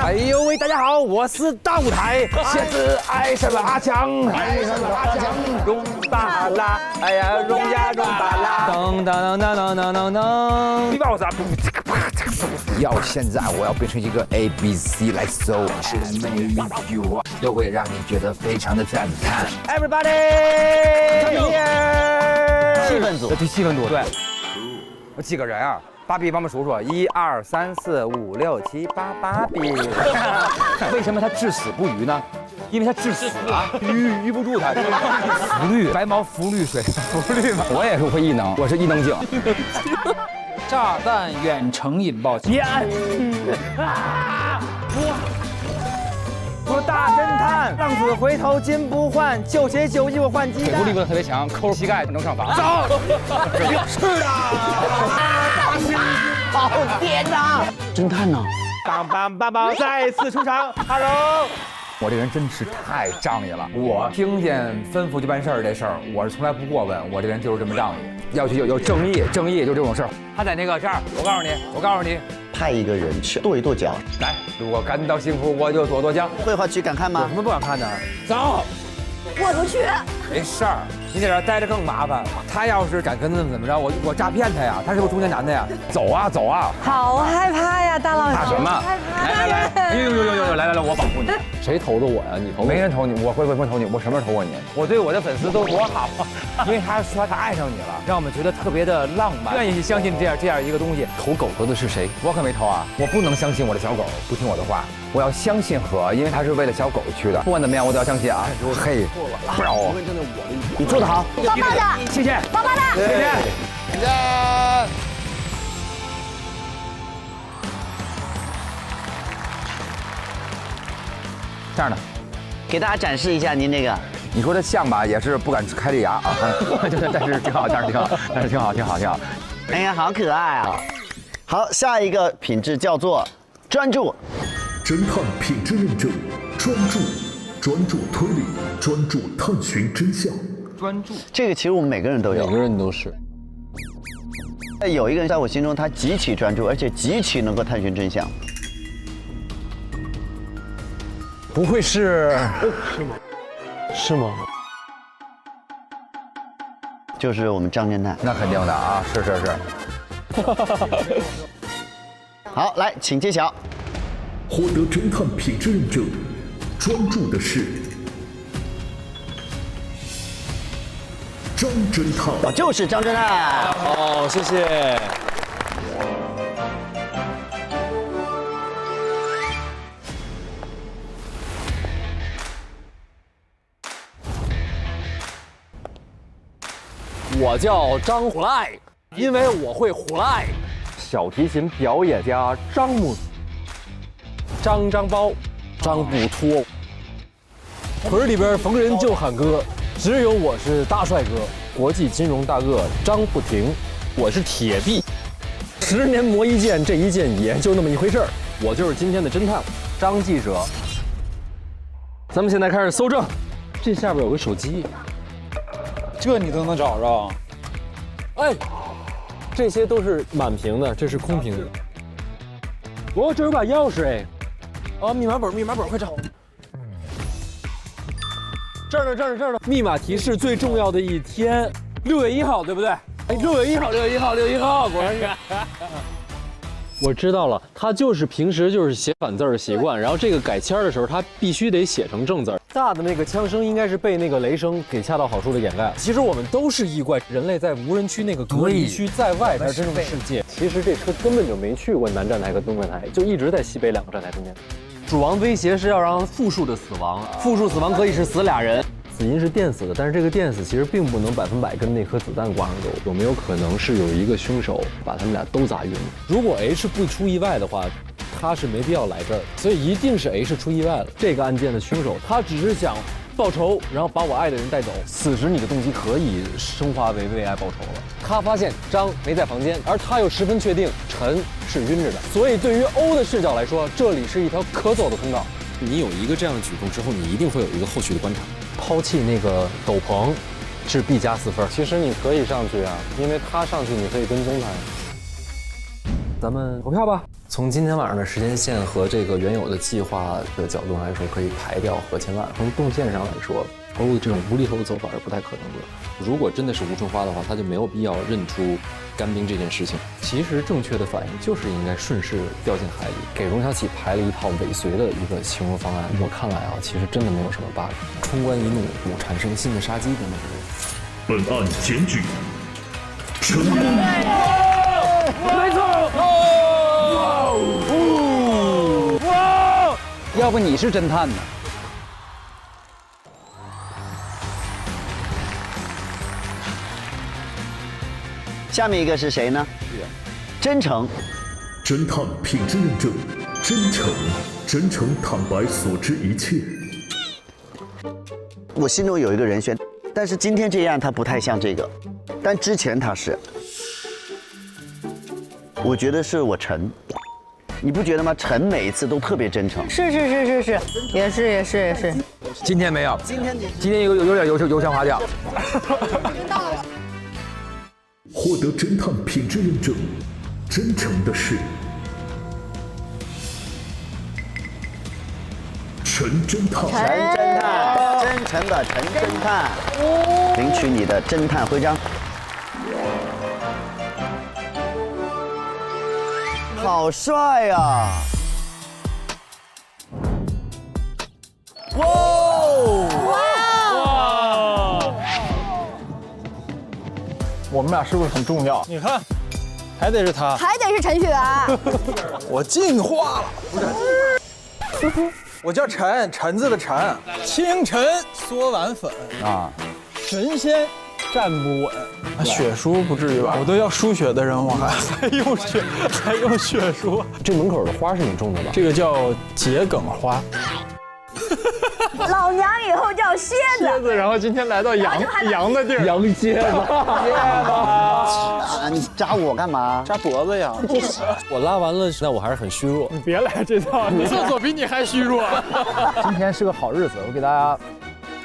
哎呦喂，大家好，我是大舞台，蝎子爱上了阿强，爱上了阿强，荣巴拉，哎呀，荣呀荣巴拉，噔噔噔噔噔噔噔，你把我咋？要现在我要变成一个 ABC 来搜，是每一句话都会让你觉得非常的赞叹。Everybody， come here， 气氛组，对，气氛组，对。有几个人啊？芭比，帮我们数数，1、2、3、4、5、6、7、8，芭比。为什么他至死不渝呢？因为他至死啊，驭不住他。浮绿，白毛浮绿水，浮绿嘛。我也是会异能，我是异能警。炸弹远程引爆器。我大侦探，浪子回头金不换，旧鞋旧衣服换鸡蛋。力特别强，抠膝盖能上房。走，是的。好天哪！侦探呢？棒棒棒棒，再次出场。Hello。我这人真是太仗义了，我听见吩咐就办事儿这事儿，我是从来不过问，我这人就是这么仗义。要去有正义，正义就这种事儿。他在那个这儿，我告诉你，派一个人去跺一跺脚。来，如果感到幸福，我就跺跺脚。绘画区敢看吗？有什么不敢看的？走，我不去。没事儿，你在这儿待着更麻烦。他要是敢跟怎么着，我诈骗他呀？他是不是中年男的呀？走啊走啊！好害怕呀，大老师！怕什么？来，呦，来，我保护你。谁投的我呀？你投？没人投你，我会投你，我什么时候投过你？我对我的粉丝都多好，因为他说他爱上你了，让我们觉得特别的浪漫，愿意去相信这样一个东西。投狗投的是谁？我可没投啊！我不能相信我的小狗不听我的话，我要相信河，因为他是为了小狗去的。不管怎么样，我都要相信啊！嘿，不然我你做得好，棒棒的，谢谢，棒棒的，谢谢。这样的，给大家展示一下您这个。你说这像吧，也是不敢开这牙啊，但是挺好，挺好。哎呀，好可爱啊！好，下一个品质叫做专注。侦探品质认证，专注推理，专注探寻真相。专注，这个其实我们每个人都有，每个人都是。有一个人在我心中，他极其专注，而且极其能够探寻真相。不会是？是吗？是吗？就是我们张侦探。那肯定的啊，是。好，来，请揭晓。获得侦探品质认证，专注的是张侦探。我就是张侦探。哦，谢谢。我叫张虎赖，因为我会胡赖。小提琴表演家张木，张包，张不脱。屯里边逢人就喊哥，只有我是大帅哥。国际金融大鳄张不停，我是铁臂。10年磨一剑，这一剑也就那么一回事儿。我就是今天的侦探张记者。咱们现在开始搜证，这下边有个手机，这你都能找着？哎，这些都是满屏的，这是空屏的。哦，这有把钥匙哎。哦，密码本，快找。这儿呢。密码提示最重要的一天，6月1号，对不对？哎，6月1号，果然是。我知道了，他就是平时就是写反字的习惯，然后这个改签的时候，他必须得写成正字。大的那个枪声应该是被那个雷声给恰到好处的掩盖。其实我们都是异怪，人类在无人区那个隔离区在外才是真正的世界。其实这车根本就没去过南站台和东站台，就一直在西北2个站台中间。主王威胁是要让复数的死亡，复数死亡可以是死俩人。死因是电死的，但是这个电死其实并不能100%跟那颗子弹挂上钩。有没有可能是有一个凶手把他们俩都砸晕？如果 H 不出意外的话，他是没必要来这儿，所以一定是 H 出意外了。这个案件的凶手他只是想报仇，然后把我爱的人带走。此时你的动机可以升华为为爱报仇了。他发现张没在房间，而他又十分确定陈是晕着的，所以对于欧的视角来说，这里是一条可走的通道。你有一个这样的举动之后，你一定会有一个后续的观察。抛弃那个斗篷，是必加4分。其实你可以上去啊，因为他上去你可以跟踪他。咱们投票吧。从今天晚上的时间线和这个原有的计划的角度来说，可以排掉何千万。从动线上来说，欧的这种无厘头的走法是不太可能的。如果真的是吴春花的话，他就没有必要认出干冰这件事情。其实正确的反应就是应该顺势掉进海里，给荣小启排了一套尾随的一个行为方案。我看来啊，其实真的没有什么 bug。冲冠一怒，我产生新的杀机等等。本案检举成功。没错。要不你是侦探呢？下面一个是谁呢？真诚。侦探品质认证，真诚坦白所知一切。我心中有一个人选，但是今天这样他不太像这个，但之前他是。我觉得是我陈，你不觉得吗？陈每一次都特别真诚。是，也是。今天没有，今天有点油腔滑调。获得侦探品质认证，真诚的是陈侦探。陈侦探，真诚的陈侦探，领取你的侦探徽章。好帅呀！哇！我们俩是不是很重要？你看，还得是他，还得是陈雪啊！我进化了，我叫陈，陈字的陈，清晨嗦碗粉啊，神仙站不稳。血书不至于吧？我都要输血的人，我还用血书。这门口的花是你种的吧？这个叫桔梗花。老娘以后叫蝎子，然后今天来到羊的地儿，羊蝎子。啊，你扎我干嘛？扎脖子呀！我拉完了，那我还是很虚弱。你别来这套，你厕所比你还虚弱。今天是个好日子，我给大家。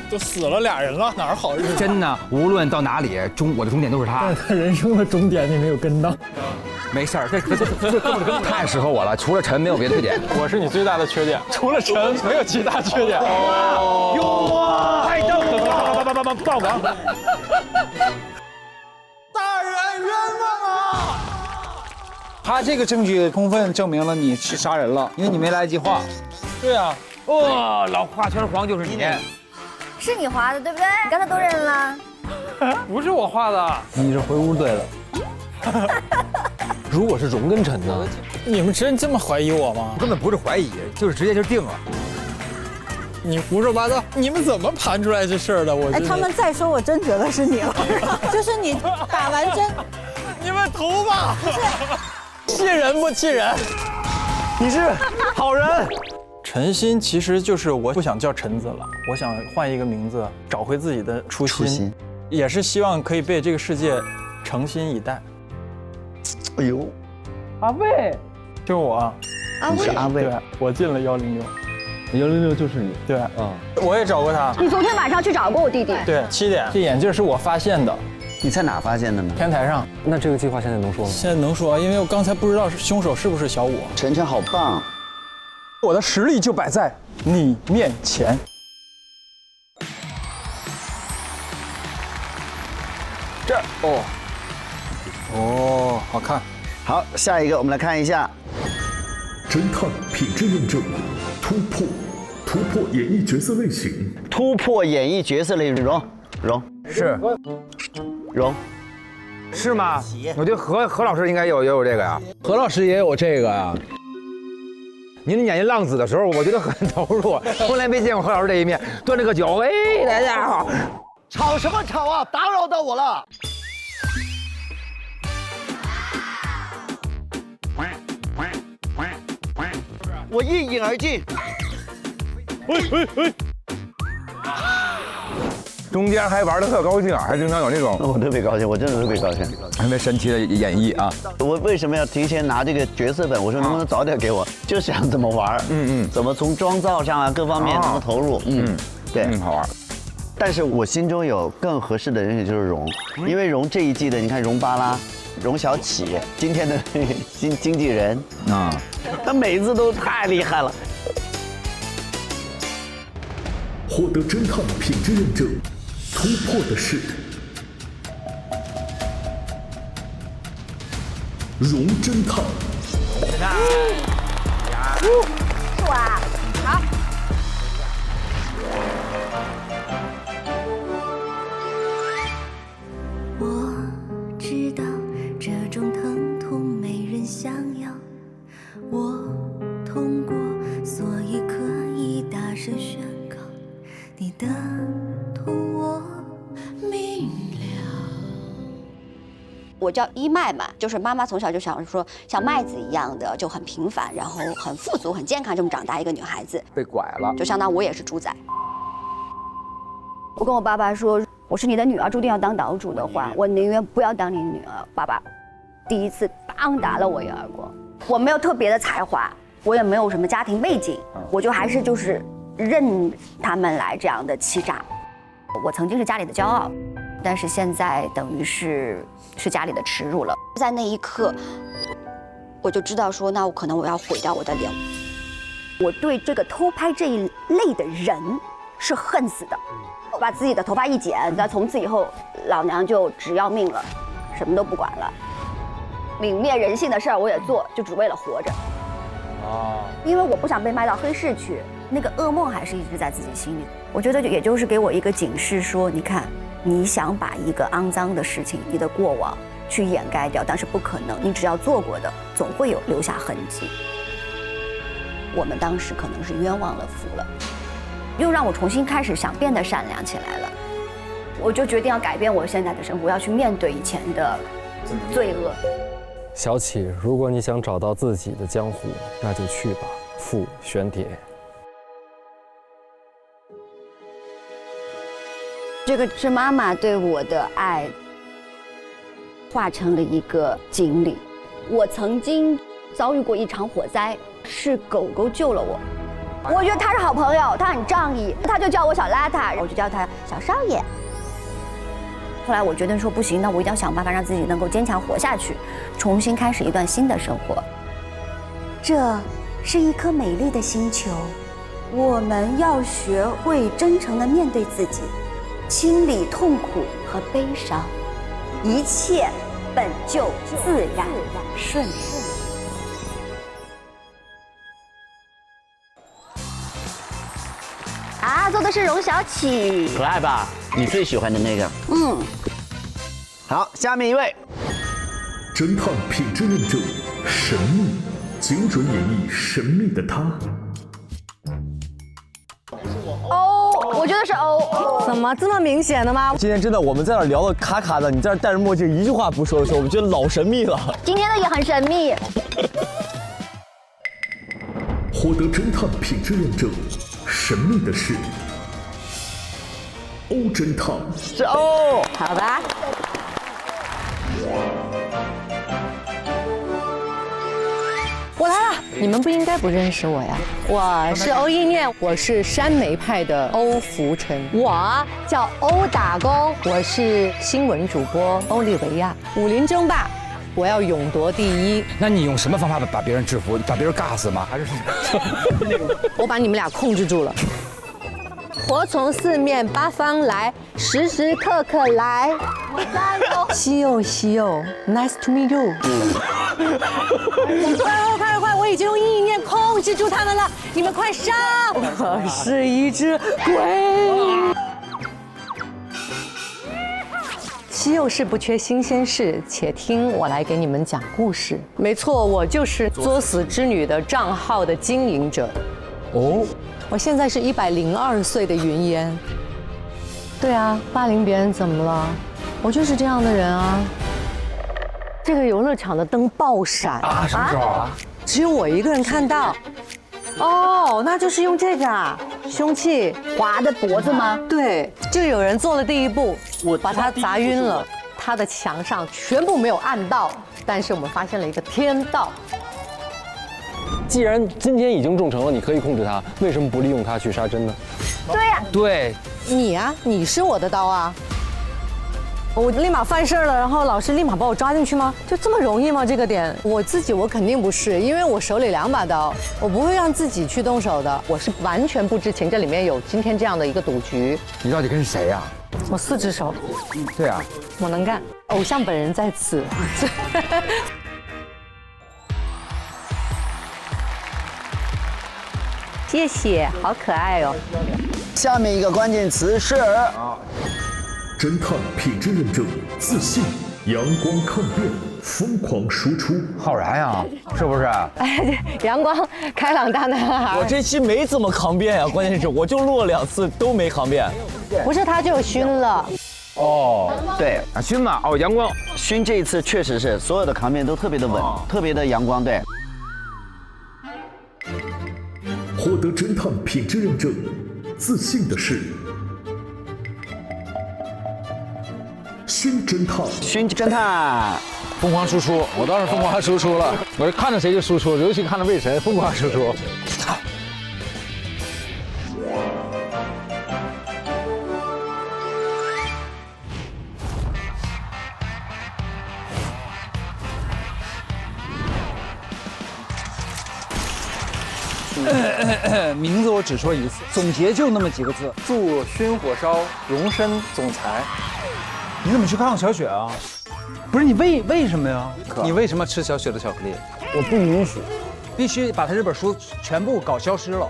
都死了俩人了，哪儿好日子？真的，无论到哪里，我的终点都是他。但他人生的终点你没有跟到。没事儿，这太适合我了。除了陈，没有别的缺点。我是你最大的缺点，除了陈，没有其他缺点。哟，太逗了！报王！大人冤枉啊！他这个证据充分证明了你是杀人了，因为你没来及画。对啊。哦，老画圈黄就是你。是你画的对不对？你刚才都认了。不是我画的。你是回屋对了。如果是荣跟陈呢？你们真这么怀疑我吗？根本不是怀疑，就是直接就定了。你胡说八道！你们怎么盘出来这事儿的？他们再说，我真觉得是你了。就是你打完针，你们个头吧！气人不气人？你是好人。陈鑫其实就是我不想叫陈子了，我想换一个名字，找回自己的初心，也是希望可以被这个世界诚心以待。哎呦，阿卫，就是我。你是阿卫，对，我进了106，106就是你。对，我也找过他。你昨天晚上去找过我弟弟？对，7点，这眼镜是我发现的。你在哪发现的呢？天台上。那这个计划现在能说吗？现在能说，因为我刚才不知道凶手是不是小我。晨晨好棒，我的实力就摆在你面前。这儿哦，好看。好，下一个我们来看一下。侦探品质认证，突破演绎角色类型，突破演绎角色类型。荣是吗？我觉得何老师应该也有这个呀。何老师也有这个呀。您演《浪子》的时候，我觉得很投入，从来没见过何老师这一面，端着个酒，哎，大家好。吵什么吵啊！打扰到我了。我一饮而尽。中间还玩得特高兴，还经常有那种，我特别高兴，我真的特别高兴，特别神奇的演绎啊！我为什么要提前拿这个角色本？我说能不能早点给我？就想怎么玩，怎么从妆造上啊各方面怎么投入，对，好玩。但是我心中有更合适的人选就是荣，因为荣这一季的你看荣巴拉、荣小启，今天的经纪人啊，他每一次都太厉害了。获得侦探品质认证，突破的是荣侦探。是我啊，好。我知道这种疼痛没人想要，我痛过，所以可以大声宣告，你的痛我明了。我叫伊麦嘛，就是妈妈从小就想说像麦子一样的就很平凡，然后很富足、很健康这么长大一个女孩子。被拐了，就相当我也是猪仔。我跟我爸爸说，我是你的女儿，注定要当岛主的话，我宁愿不要当你女儿。爸爸第一次砰打了我一耳光。我没有特别的才华，我也没有什么家庭背景，我就还是就是任他们来这样的欺诈。我曾经是家里的骄傲，但是现在等于是家里的耻辱了。在那一刻，我就知道说，那我可能我要毁掉我的脸。我对这个偷拍这一类的人是恨死的。我把自己的头发一剪，那从此以后，老娘就只要命了，什么都不管了。泯灭人性的事儿我也做，就只为了活着。因为我不想被卖到黑市去，那个噩梦还是一直在自己心里。我觉得也就是给我一个警示，说你看，你想把一个肮脏的事情，你的过往去掩盖掉，但是不可能，你只要做过的，总会有留下痕迹。我们当时可能是冤枉了福了，又让我重新开始想变得善良起来了。我就决定要改变我现在的生活，要去面对以前的罪恶。小启，如果你想找到自己的江湖，那就去吧，傅玄蝶。这个是妈妈对我的爱，化成了一个锦鲤。我曾经遭遇过一场火灾，是狗狗救了我。我觉得他是好朋友，他很仗义，他就叫我小邋遢，我就叫他小少爷。后来我决定说不行，那我一定要想办法让自己能够坚强活下去，重新开始一段新的生活。这是一颗美丽的星球，我们要学会真诚地面对自己，清理痛苦和悲伤，一切本就自然顺利。啊，做的是荣小启，可爱吧？你最喜欢的那个。好，下面一位。侦探品质认证，神秘，精准演绎神秘的他。哦，我我觉得是 O。怎么这么明显的吗？今天真的我们在那聊的卡卡的，你在那戴着墨镜一句话不说的时候，我们觉得老神秘了。今天的也很神秘。获得侦探品质认证，神秘的是欧侦探，是 O。好吧。我来了，你们不应该不认识我呀。我是欧意念，我是山梅派的欧福成。我叫欧打工，我是新闻主播欧利维亚。武林争霸，我要勇夺第一。那你用什么方法把别人制服？把别人尬死吗？还是我把你们俩控制住了。活从四面八方来，时时刻刻来。西柚西柚 ，Nice to meet you。快！我已经用意念控制住他们了，你们快上！我是一只鬼。西柚市不缺新鲜事，且听我来给你们讲故事。没错，我就是作死之女的账号的经营者。哦。我现在是102岁的云烟。对啊，霸凌别人怎么了？我就是这样的人啊。这个游乐场的灯爆闪啊！什么时候啊？只有我一个人看到。哦，那就是用这个啊，凶器划的脖子吗？对，就有人做了第一步，我把他砸晕了。他的墙上全部没有按到，但是我们发现了一个天道。既然今天已经重成了，你可以控制它，为什么不利用它去杀真呢？对呀，对，你啊，你是我的刀啊，我立马犯事了，然后老师立马把我抓进去吗？就这么容易吗？这个点，我肯定不是，因为我手里2把刀，我不会让自己去动手的，我是完全不知情这里面有今天这样的一个赌局。你到底跟谁呀？我4只手。对啊，我能干，偶像本人在此。谢谢，好可爱哦。下面一个关键词是侦探品质认证，自信、阳光抗辩、疯狂输出。浩然呀，是不是？哎，阳光开朗大男孩。我这期没怎么抗辩呀，关键是我就录了2次都没抗辩。不是他就熏了。哦，对啊，熏嘛，哦，阳光熏这一次确实是所有的抗辩都特别的稳，特别的阳光，对。获得侦探品质认证，自信的是熏侦探。熏侦探，疯狂输出，我倒是疯狂输出了，我是看着谁就输出，尤其看着魏晨疯狂输出。名字我只说一次，总结就那么几个字：祝熏火烧荣升总裁。你怎么去看我小雪啊？不是你为什么呀？你为什么吃小雪的巧克力？我不允许，必须把他这本书全部搞消失了。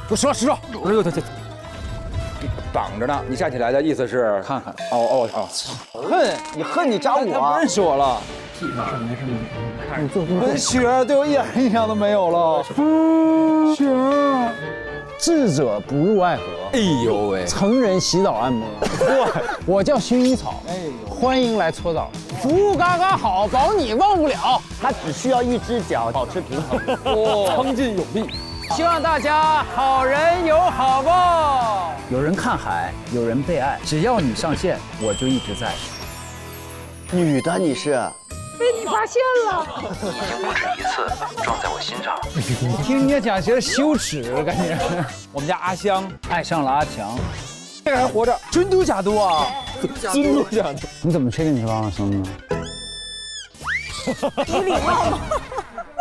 给我实话实说。对，绑着呢。你站起来的意思是看看。哦，你恨你扎我，他不认识我了。没事。你雪儿对我一点印象都没有了。雪儿，智者不入爱河。哎呦喂，成人洗澡按摩。我叫薰衣草。哎呦，欢迎来搓澡，服务嘎嘎好，保你忘不了。他只需要1只脚，保持平衡。苍劲有力。希望大家好人有好报。有人看海，有人被爱，只要你上线，我就一直在。女的你是？被你发现了，已经不止1次撞在我心上。听人家讲学羞耻，感觉。我们家阿香爱上了阿强，这个还活着，真嘟假嘟啊？真嘟假嘟。你怎么确定你是王小生呢？有礼貌吗？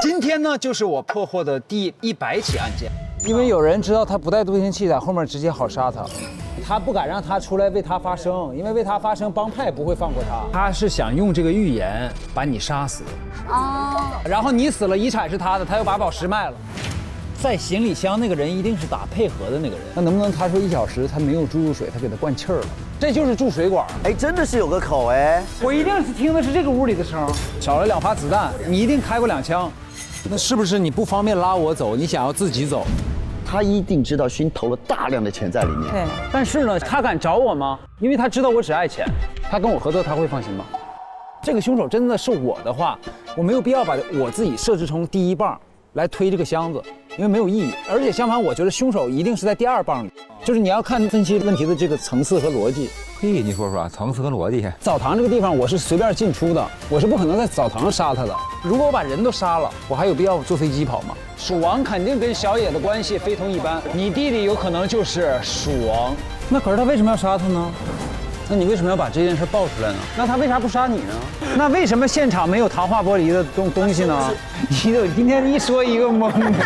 今天呢，就是我破获的第100起案件，因为有人知道他不带渡天器，在后面直接好杀他。他不敢让他出来为他发声，因为为他发声，帮派不会放过他。他是想用这个预言把你杀死，然后你死了，遗产是他的，他又把宝石卖了。在行李箱那个人一定是打配合的那个人，那能不能他说1小时他没有注入水，他给他灌气儿了？这就是注水管。哎，真的是有个口哎。我一定是听的是这个屋里的声，少了2发子弹，你一定开过2枪。那是不是你不方便拉我走，你想要自己走？他一定知道勋投了大量的钱在里面。对，但是呢，他敢找我吗？因为他知道我只爱钱，他跟我合作他会放心吗？这个凶手真的是我的话，我没有必要把我自己设置成第一棒来推这个箱子，因为没有意义。而且相反，我觉得凶手一定是在第二棒里，就是你要看分析问题的这个层次和逻辑。嘿，你说说层次和逻辑。澡堂这个地方我是随便进出的，我是不可能在澡堂杀他的。如果我把人都杀了，我还有必要坐飞机跑吗？鼠王肯定跟小野的关系非同一般，你弟弟有可能就是鼠王。那可是他为什么要杀他呢？那你为什么要把这件事爆出来呢？那他为啥不杀你呢？那为什么现场没有糖化玻璃的东西呢？你今天一说一个懵的，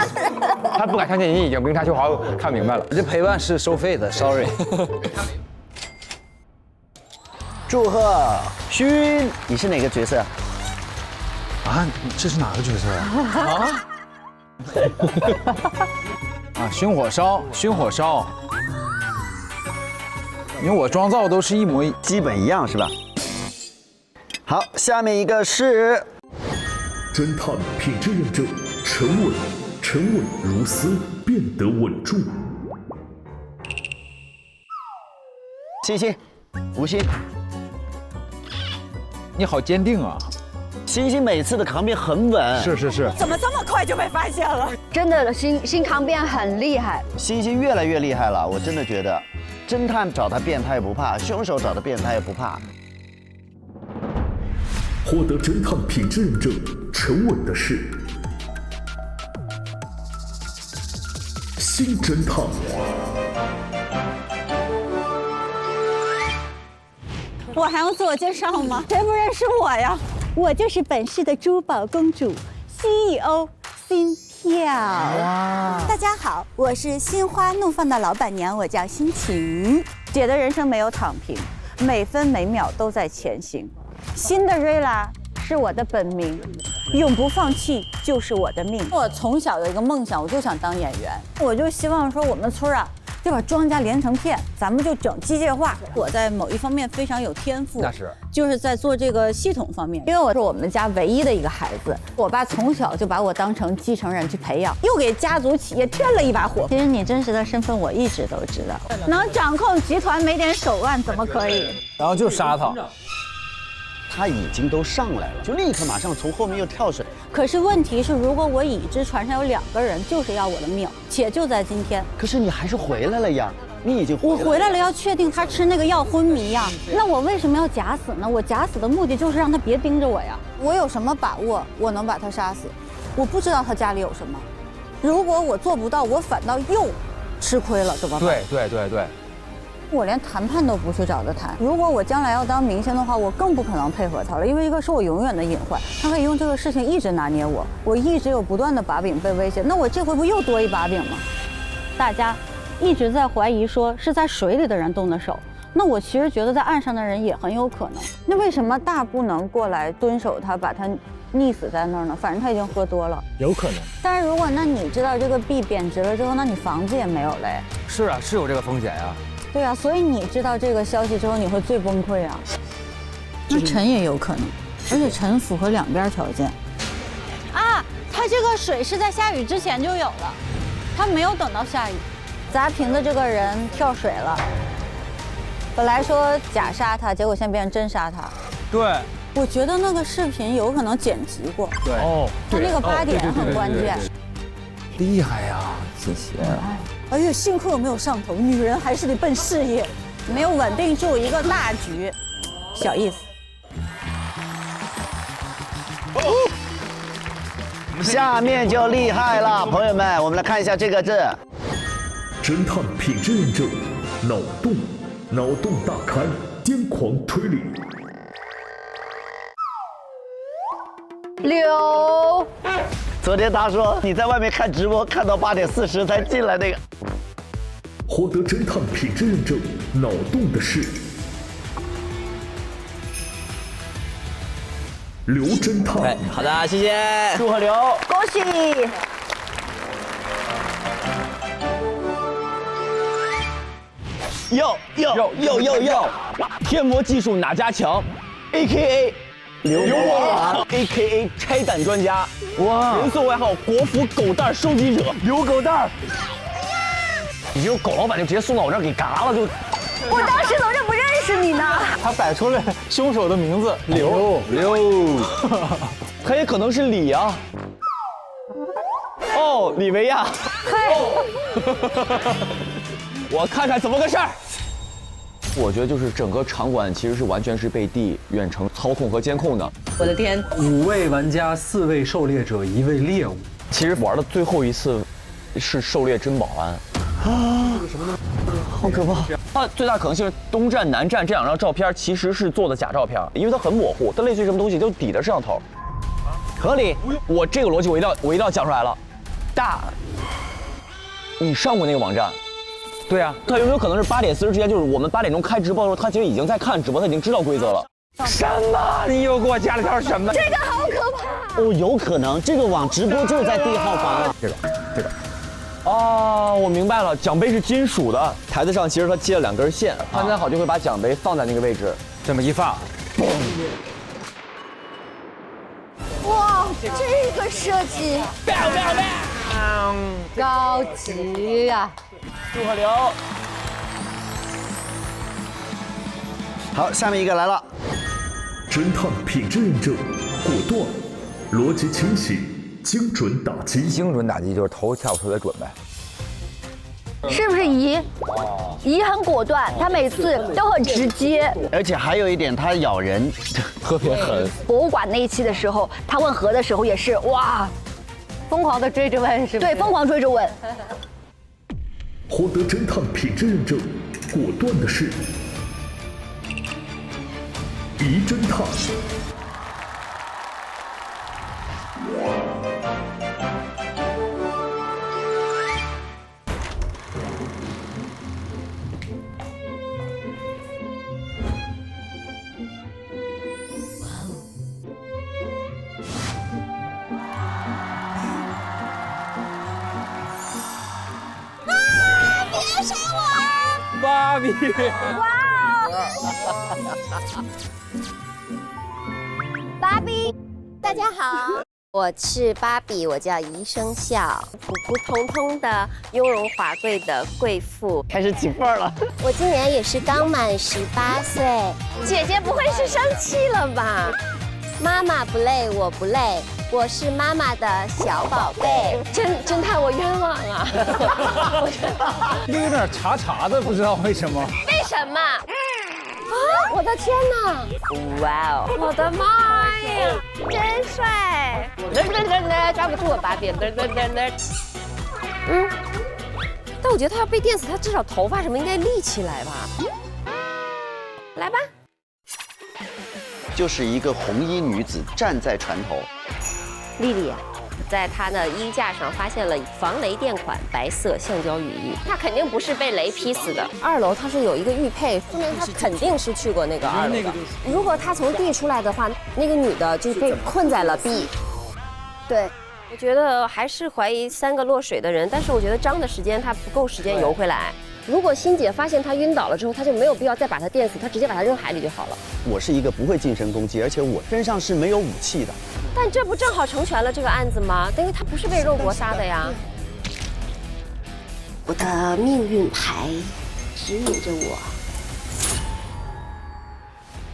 他不敢相信你已经明察秋毫看明白了。这陪伴是收费的 ，sorry。祝贺勋，你是哪个角色？啊，这是哪个角色啊？啊，熏火烧，熏火烧。因为我妆造都是一模基本一样是吧？好，下面一个是侦探品质认证，沉稳，沉稳如丝，变得稳重。星星，吴昕，你好坚定啊！星星每次的扛辩很稳，是。怎么这么快就被发现了？真的，新扛辩很厉害。星星越来越厉害了，我真的觉得，侦探找他辩他也不怕，凶手找他辩他也不怕。获得侦探品质认证，沉稳的是新侦探。我还用自我介绍吗？谁不认识我呀？我就是本市的珠宝公主 CEO 心跳。哇！大家好，我是心花怒放的老板娘，我叫心晴。姐的人生没有躺平，每分每秒都在前行。新的瑞拉是我的本名，永不放弃就是我的命。我从小有一个梦想，我就想当演员，我就希望说我们村啊。就把庄稼连成片，咱们就整机械化。我在某一方面非常有天赋，那是就是在做这个系统方面。因为我是我们家唯一的一个孩子，我爸从小就把我当成继承人去培养，又给家族企业添了一把火。其实你真实的身份我一直都知道，能掌控集团没点手腕怎么可以？然后就杀他。他已经都上来了，就立刻马上从后面又跳水。可是问题是，如果我已知船上有2个人，就是要我的命，且就在今天。可是你还是回来了呀，你已经我回来了，要确定他吃那个药昏迷呀。那我为什么要假死呢？我假死的目的就是让他别盯着我呀。我有什么把握我能把他杀死？我不知道他家里有什么。如果我做不到，我反倒又吃亏了，怎么办？对。我连谈判都不去找他谈。如果我将来要当明星的话，我更不可能配合他了，因为一个是我永远的隐患，他可以用这个事情一直拿捏我，我一直有不断的把柄被威胁，那我这回不又多一把柄吗？大家一直在怀疑说是在水里的人动的手，那我其实觉得在岸上的人也很有可能。那为什么大不能过来蹲守他，把他溺死在那儿呢？反正他已经喝多了，有可能。但是如果那你知道这个币贬值了之后，那你房子也没有嘞。是啊，是有这个风险呀。对啊，所以你知道这个消息之后，你会最崩溃啊。那陈也有可能，而且陈符合2边条件。啊，他这个水是在下雨之前就有了，他没有等到下雨。砸瓶子这个人跳水了，本来说假杀他，结果现在变成真杀他。对，我觉得那个视频有可能剪辑过。对，他那个8点很关键。厉害呀，子琪。哎呀，幸亏我没有上头，女人还是得奔事业，没有稳定住一个大局，小意思。下面就厉害了，朋友们，我们来看一下这个字。侦探品质认证，脑洞大开，癫狂推理。刘。昨天他说你在外面看直播，看到8点40才进来那个。获得侦探品质认证，脑洞的是刘侦探。好的，谢谢，祝贺刘，恭喜！哟，天魔技术哪家强 ？AKA 刘王 ，AKA 拆弹专家，哇，人送外号国服狗蛋收集者，刘狗蛋。你这狗老板就直接送到我这儿给嘎了就。我当时怎么就不认识你呢？他摆出了凶手的名字刘，他也可能是李啊。哦，李维亚。我看看怎么个事儿。我觉得就是整个场馆其实是完全是被D远程操控和监控的。我的天！5位玩家，4位狩猎者，1位猎物。其实玩的最后一次是狩猎珍宝庵。啊！这个什么呢？好可怕！它最大可能性是东站南站这2张照片其实是做的假照片，因为它很模糊，它类似于什么东西就抵着摄像头。合理。我这个逻辑我一定要讲出来了。大，你上过那个网站？对啊，他有没有可能是8点40之前，就是我们8点钟开直播的时候，他其实已经在看直播，他已经知道规则了。什么？你又给我加了条什么？这个好可怕！哦，有可能这个网直播就是在第1号房啊。这个。哦，我明白了，奖杯是金属的，台子上其实它接了2根线，安排好就会把奖杯放在那个位置，这么一放，哇，这个设计，高级呀！祝贺刘。好，下面一个来了。侦探品质认证，果断，逻辑清晰，精准打击。精准打击就是头跳特别准呗。是不是姨？姨很果断，她每次都很直接。而且还有一点，它咬人特别狠。博物馆那一期的时候，她问何的时候也是哇，疯狂的追着问，是不是？对，疯狂追着问。获得侦探品质认证，果断的是疑侦探。别杀我！芭比。哇哦！芭比，大家好，我是芭比，我叫宜生笑，普普通通的雍容华贵的贵妇，开始起范儿了。我今年也是刚满18岁，姐姐不会是生气了吧？妈妈不累，我不累，我是妈妈的小宝贝。侦探，我冤枉啊！有点茶茶的，不知道为什么。为什么？啊！我的天哪！哇哦！我的妈呀！真帅！抓不住我芭比！但我觉得他要被电死，他至少头发什么应该立起来吧？来吧。就是一个红衣女子站在船头。丽丽，在她的衣架上发现了防雷电款白色橡胶雨衣，她肯定不是被雷劈死的。2楼它是有一个玉佩，说明她肯定是去过那个2楼的。如果她从 D 出来的话，那个女的就被困在了 B。对，我觉得还是怀疑3个落水的人，但是我觉得张的时间她不够时间游回来。如果欣姐发现他晕倒了之后，她就没有必要再把他电死，她直接把他扔海里就好了。我是一个不会近身攻击，而且我身上是没有武器的。但这不正好成全了这个案子吗？因为他不是被肉搏杀的呀。我的命运牌指引着我。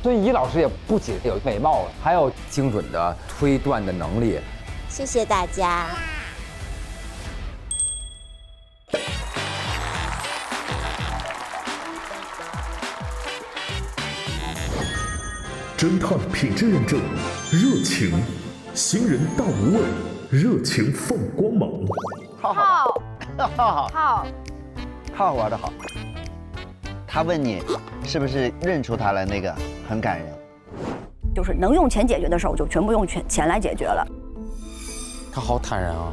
孙怡老师也不仅有美貌，还有精准的推断的能力。谢谢大家。侦探品质认证，热情，新人大无畏，热情放光芒。好玩的好。他问你是不是认出他来，那个很感人。就是能用钱解决的事儿，我就全部用钱来解决了。他好坦然啊。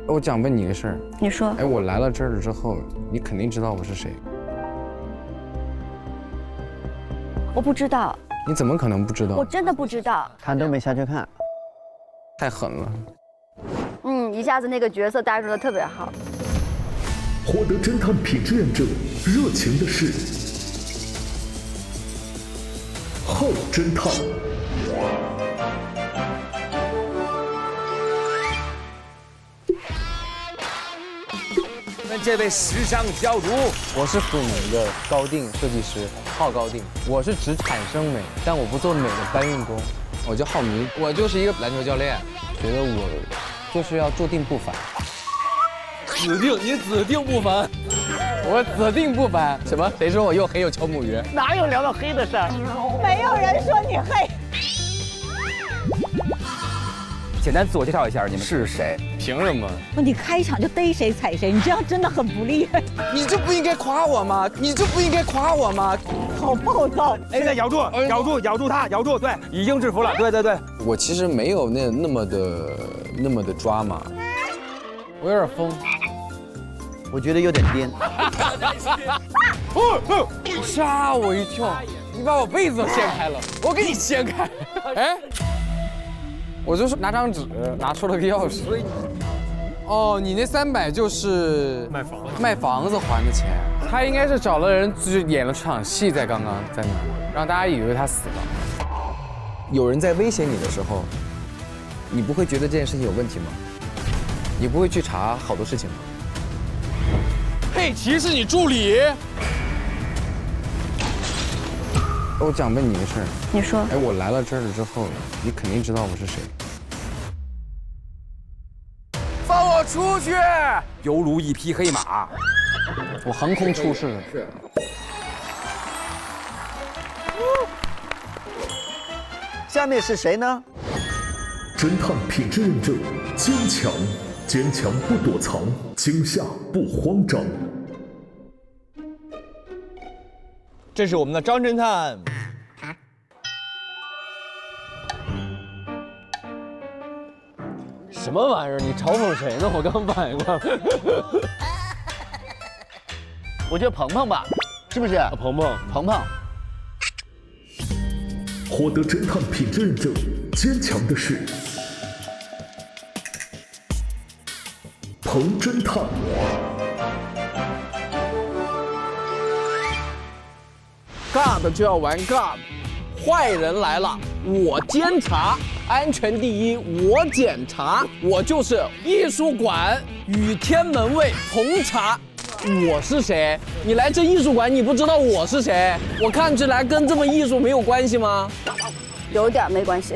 我讲问你个事儿，你说。哎，我来了这儿之后，你肯定知道我是谁。我不知道。你怎么可能不知道？我真的不知道。看都没下去看。太狠了。一下子那个角色带入的特别好。获得侦探品质认证，热情的是浩后侦探。这位时尚教主，我是府美的高定设计师，浩高定。我是只产生美，但我不做美的搬运工。我叫浩明，我就是一个篮球教练，觉得我就是要注定不凡。指定，你指定不凡。我指定不凡。什么？谁说我又黑又敲木鱼？哪有聊到黑的事儿？没有人说你黑。简单自我介绍一下，你们是谁？凭什么？你开场就逮谁踩谁，你这样真的很不利。你就不应该夸我吗？你就不应该夸我吗？好暴躁！现在咬住他，咬住，对，已经制服了，对。我其实没有那么的抓马，我有点疯，我觉得有点颠。吓我一跳！你把我被子都掀开了，我给你掀开。哎，我就是拿张纸，拿出了个钥匙。哦，你那300就是卖房子还的钱。他应该是找了人，就是演了场戏，在刚刚在那儿，让大家以为他死了。有人在威胁你的时候，你不会觉得这件事情有问题吗？你不会去查好多事情吗？佩奇是你助理。我想问你个事儿。你说。哎，我来了这儿了之后，你肯定知道我是谁。放我出去！犹如一匹黑马。我横空出世。是。下面是谁呢？侦探品质认证：坚强，坚强不躲藏，惊吓不慌张。这是我们的张侦探。什么玩意儿？你嘲讽谁呢？我刚反应过来。我觉得鹏鹏吧，是不是？鹏鹏。获得侦探品质认证，坚强的是彭侦探。尬的就要玩尬的，坏人来了，我监察，安全第一，我检查，我就是艺术馆与天门卫彭查。我是谁？你来这艺术馆，你不知道我是谁？我看起来跟这么艺术没有关系吗？有点没关系。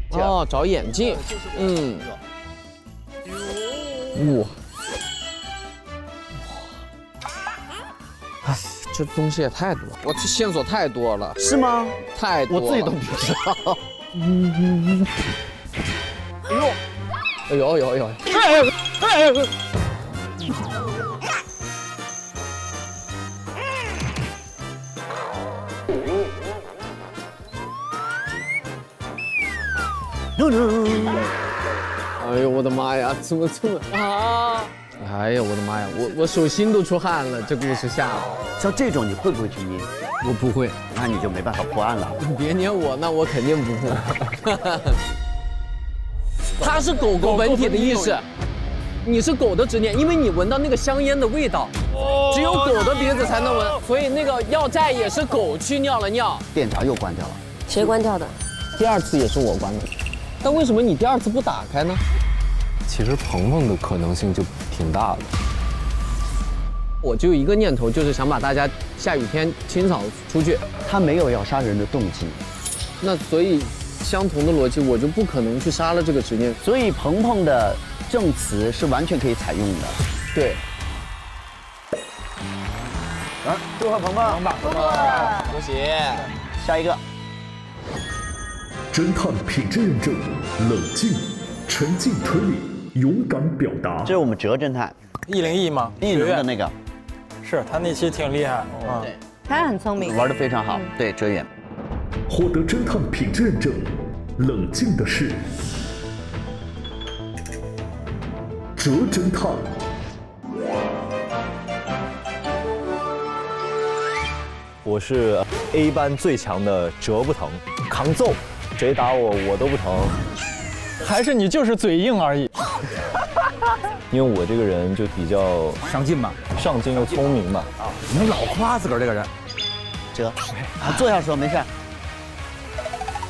哦，找眼镜。嗯。哇。哎，这东西也太多了，我这线索太多了。是吗？太多了，我自己都不知道。哎呦！哎呦我的妈呀！怎么这么啊？哎呀我的妈呀！我手心都出汗了，这故事吓的。像这种你会不会去捏？我不会，那你就没办法破案了。你别捏我，那我肯定不会。它是狗本体的意识，你是狗的执念，因为你闻到那个香烟的味道，只有狗的鼻子才能闻，所以那个药债也是狗去尿了尿。店长又关掉了，谁关掉的？第二次也是我关的，但为什么你第二次不打开呢？其实鹏鹏的可能性就挺大的。我就有一个念头，就是想把大家下雨天清扫出去。他没有要杀人的动机，那所以相同的逻辑，我就不可能去杀了这个执念。所以鹏鹏的证词是完全可以采用的。对。来，祝贺鹏鹏，恭喜！下一个。侦探品质认证：冷静、沉静推理、勇敢表达。这是我们哲侦探101吗？艺能的那个，是他那期挺厉害啊，对，他很聪明，玩得非常好。对，哲远获得侦探品质认证：冷静的是哲侦探。我是 A 班最强的哲不疼，扛揍，谁打我都不疼。还是你就是嘴硬而已。因为我这个人就比较上进嘛，上进又聪明嘛。你们老夸自个儿这个人。哲，坐下说没事。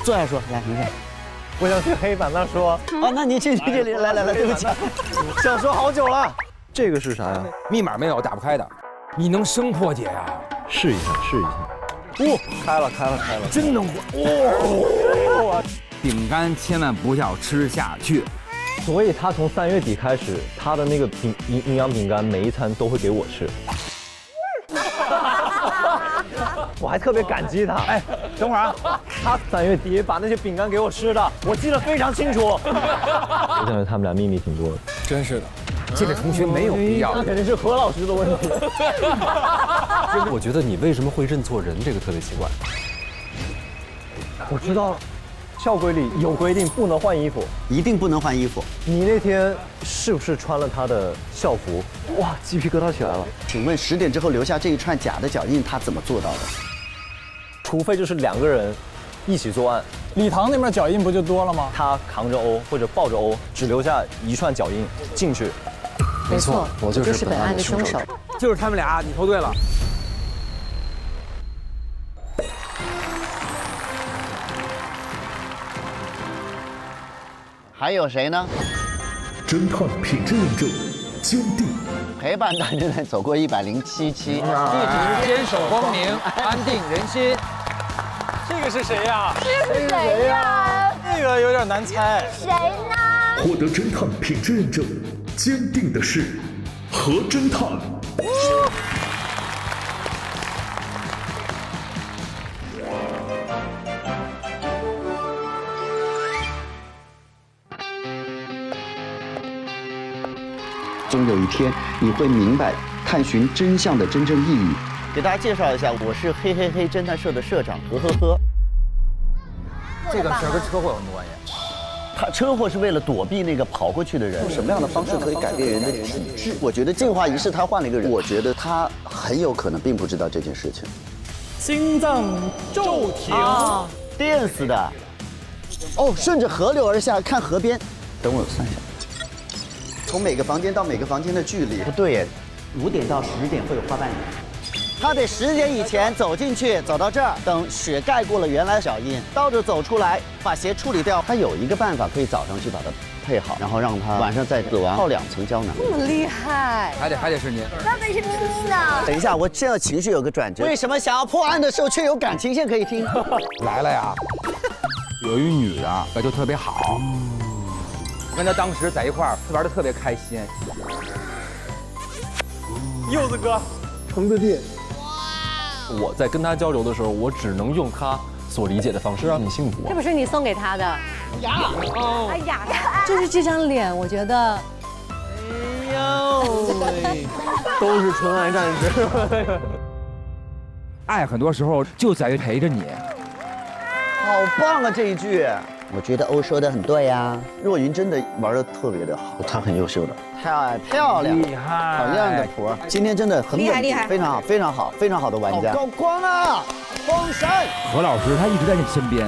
坐下说，来，您说。我想去黑板那说。啊，那您去这里，来，对不起，想说好久了。这个是啥呀？密码没有，打不开的。你能生破解呀？试一下。哦，开了，真能哇！饼干千万不要吃下去。所以他从3月底开始，他的那个营养饼干每一餐都会给我吃。我还特别感激他。哎，等会儿啊，他3月底把那些饼干给我吃的，我记得非常清楚。我感觉他们俩秘密挺多的。真是的。这个同学没有必要，那肯定是何老师的问题。我觉得你为什么会认错人，这个特别奇怪。我知道了，校规里有规定不能换衣服，一定不能换衣服。你那天是不是穿了他的校服？哇，鸡皮疙瘩起来了。请问10点之后留下这一串假的脚印，他怎么做到的？除非就是2个人一起作案。礼堂那边脚印不就多了吗？他扛着欧或者抱着欧，只留下一串脚印进去。没错，我就是本案的凶手。就是他们俩，你投对了。还有谁呢？侦探品质认证，坚定。陪伴大侦探走过107期，一直坚守光明，安定人心。这个是谁呀？这是谁呀？这个有点难猜。谁呢？获得侦探品质认证，坚定的是何侦探。终有一天，你会明白探寻真相的真正意义。给大家介绍一下，我是嘿侦探社的社长呵。这个事儿跟车祸有什么关系？他车祸是为了躲避那个跑过去的人。什么样的方式可以改变人的体质？我觉得净化仪式他换了一个人，我觉得他很有可能并不知道这件事情。心脏骤停，电死的。哦，顺着河流而下，看河边。等我算一下。从每个房间到每个房间的距离不对耶，5点到10点会有花瓣雨。他得10点以前走进去，走到这儿，等雪盖过了原来的脚印，倒着走出来，把鞋处理掉。他有一个办法可以早上去把它配好，然后让他晚上再死完泡2层胶囊。这么厉害，还得是您。那得是咪咪呢？等一下，我现在情绪有个转折。为什么想要破案的时候却有感情线可以听？来了呀，有一女的就特别好。跟他当时在一块儿玩得特别开心。柚子哥，成的店。我在跟他交流的时候，我只能用他所理解的方式让你幸福。这不是你送给他的呀？哎呀，就是这张脸，我觉得。哎呦，都是纯爱战士。爱很多时候就在于陪着你。好棒啊这一句！我觉得欧说的很对呀，若云真的玩的特别的好，她很优秀的，太漂亮，厉害，好亮的婆，今天真的很厉害，非常好的玩家，高光啊，封神！何老师他一直在你身边，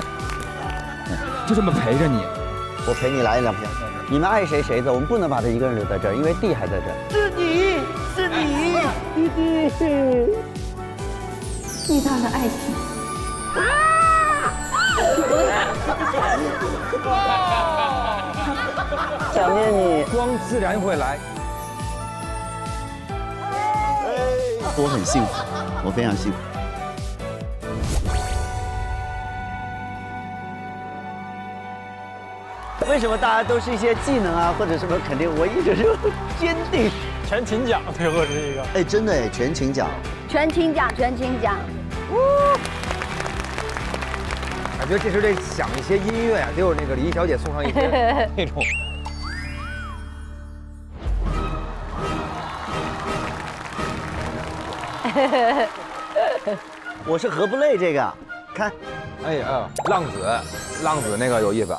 就这么陪着你，我陪你来2瓶，你们爱谁走，我们不能把他一个人留在这儿，因为弟还在这儿。是你，弟，巨大的爱情。想念你，光自然会来。我很幸福，我非常幸福。为什么大家都是一些技能啊，或者什么肯定？我一直是坚定。全勤奖最后是一个。哎，真的哎，全勤奖。全勤奖。感觉这时得想一些音乐啊，得有那个李小姐送上一些那种。我是何不累这个，看，哎呀，浪子那个有意思。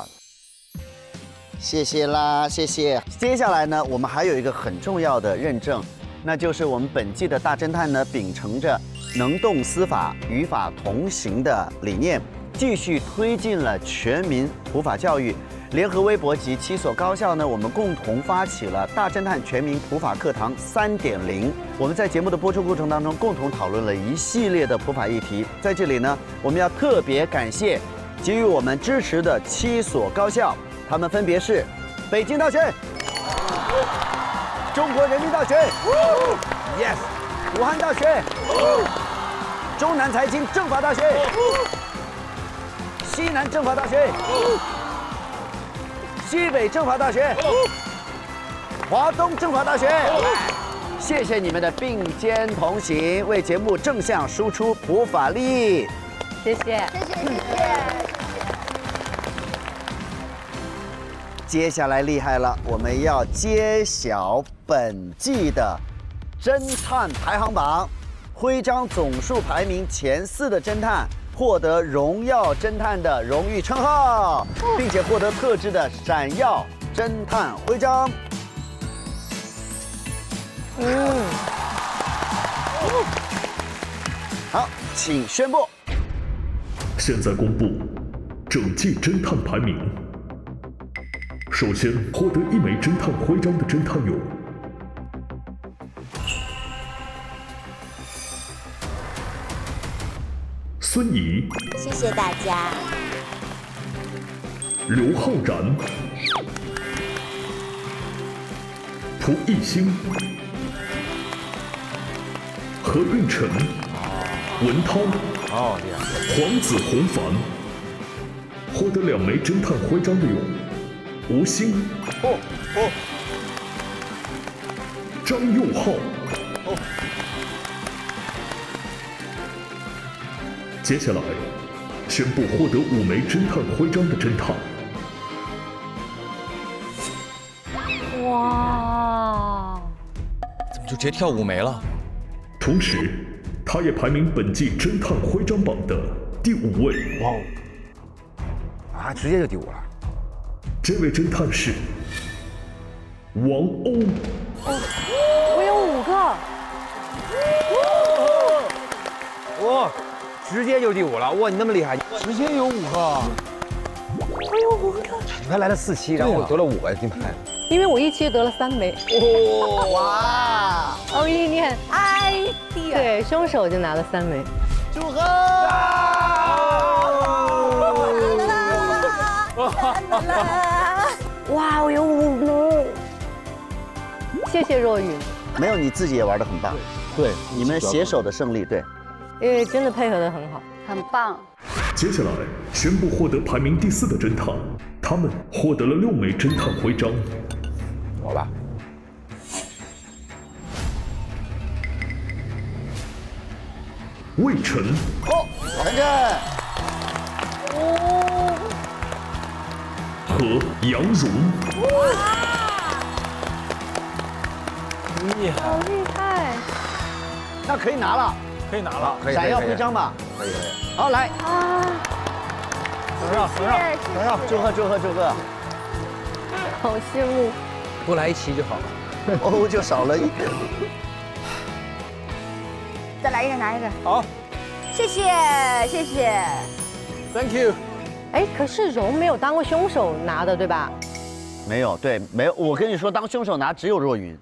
谢谢啦，谢谢。接下来呢，我们还有一个很重要的认证，那就是我们本季的大侦探呢，秉承着能动司法、与法同行的理念，继续推进了全民普法教育。联合微博及7所高校呢，我们共同发起了大侦探全民普法课堂3.0。我们在节目的播出过程当中，共同讨论了一系列的普法议题。在这里呢，我们要特别感谢给予我们支持的7所高校，它们分别是北京大学、中国人民大学 ，yes， 武汉大学、中南财经政法大学、西南政法大学、西北政法大学、华东政法大学。谢谢你们的并肩同行，为节目正向输出普法利益。谢谢，接下来厉害了，我们要揭晓本季的侦探排行榜，徽章总数排名前4的侦探获得荣耀侦探的荣誉称号，并且获得特制的闪耀侦探徽章。好，请宣布。现在公布整季侦探排名。首先获得1枚侦探徽章的侦探有孙怡，谢谢大家。刘浩然、蒲熠星、何运晨、文涛、黄子弘凡。获得2枚侦探徽章的有吴昕、张佑浩。接下来宣布获得5枚侦探徽章的侦探。哇！怎么就直接跳5枚了？同时，他也排名本季侦探徽章榜的第5位。哇！啊，直接就第5了。这位侦探是王鸥。我有5个。哇！直接就第5了，哇！你那么厉害，直接有5个。我有5个。你还来了4期，然后我得了5个金牌。因为我1期得了3枚。哇！欧一念，idea。对，凶手就拿了3枚。祝贺！哇，我有5枚。谢谢若云。没有，你自己也玩得很棒。对，你们携手的胜利，对。因为真的配合得很好，很棒。接下来宣布获得排名第4的侦探，他们获得了6枚侦探徽章。我吧。魏晨。陈震。和杨蓉。厉害，好厉害！那可以拿了。可以拿了，闪耀徽章吧。可以。好，来。等上，祝贺！好羡慕。多来1期就好了。哦，就少了1个。再来一个，拿一个。好，谢谢。Thank you。哎，可是蓉没有当过凶手拿的，对吧？没有，对，没有。我跟你说，当凶手拿只有若云。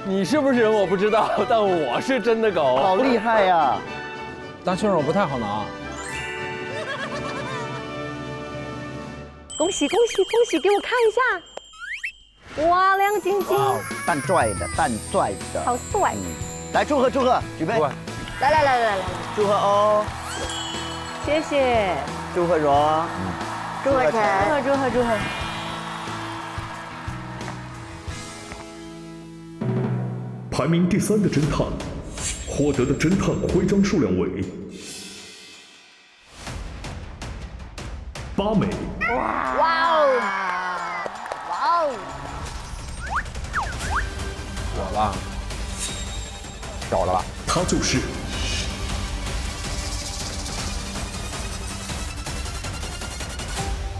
你是不是人我不知道，但我是真的狗。好厉害呀！当凶手不太好拿。恭喜，给我看一下。哇，亮晶晶。蛋拽的。好帅。来，祝贺，举杯。来。祝贺哦。谢谢。祝贺蓉。祝贺陈。祝贺。排名第3的侦探，获得的侦探徽章数量为8枚。哇哦！我吧，找了吧？他就是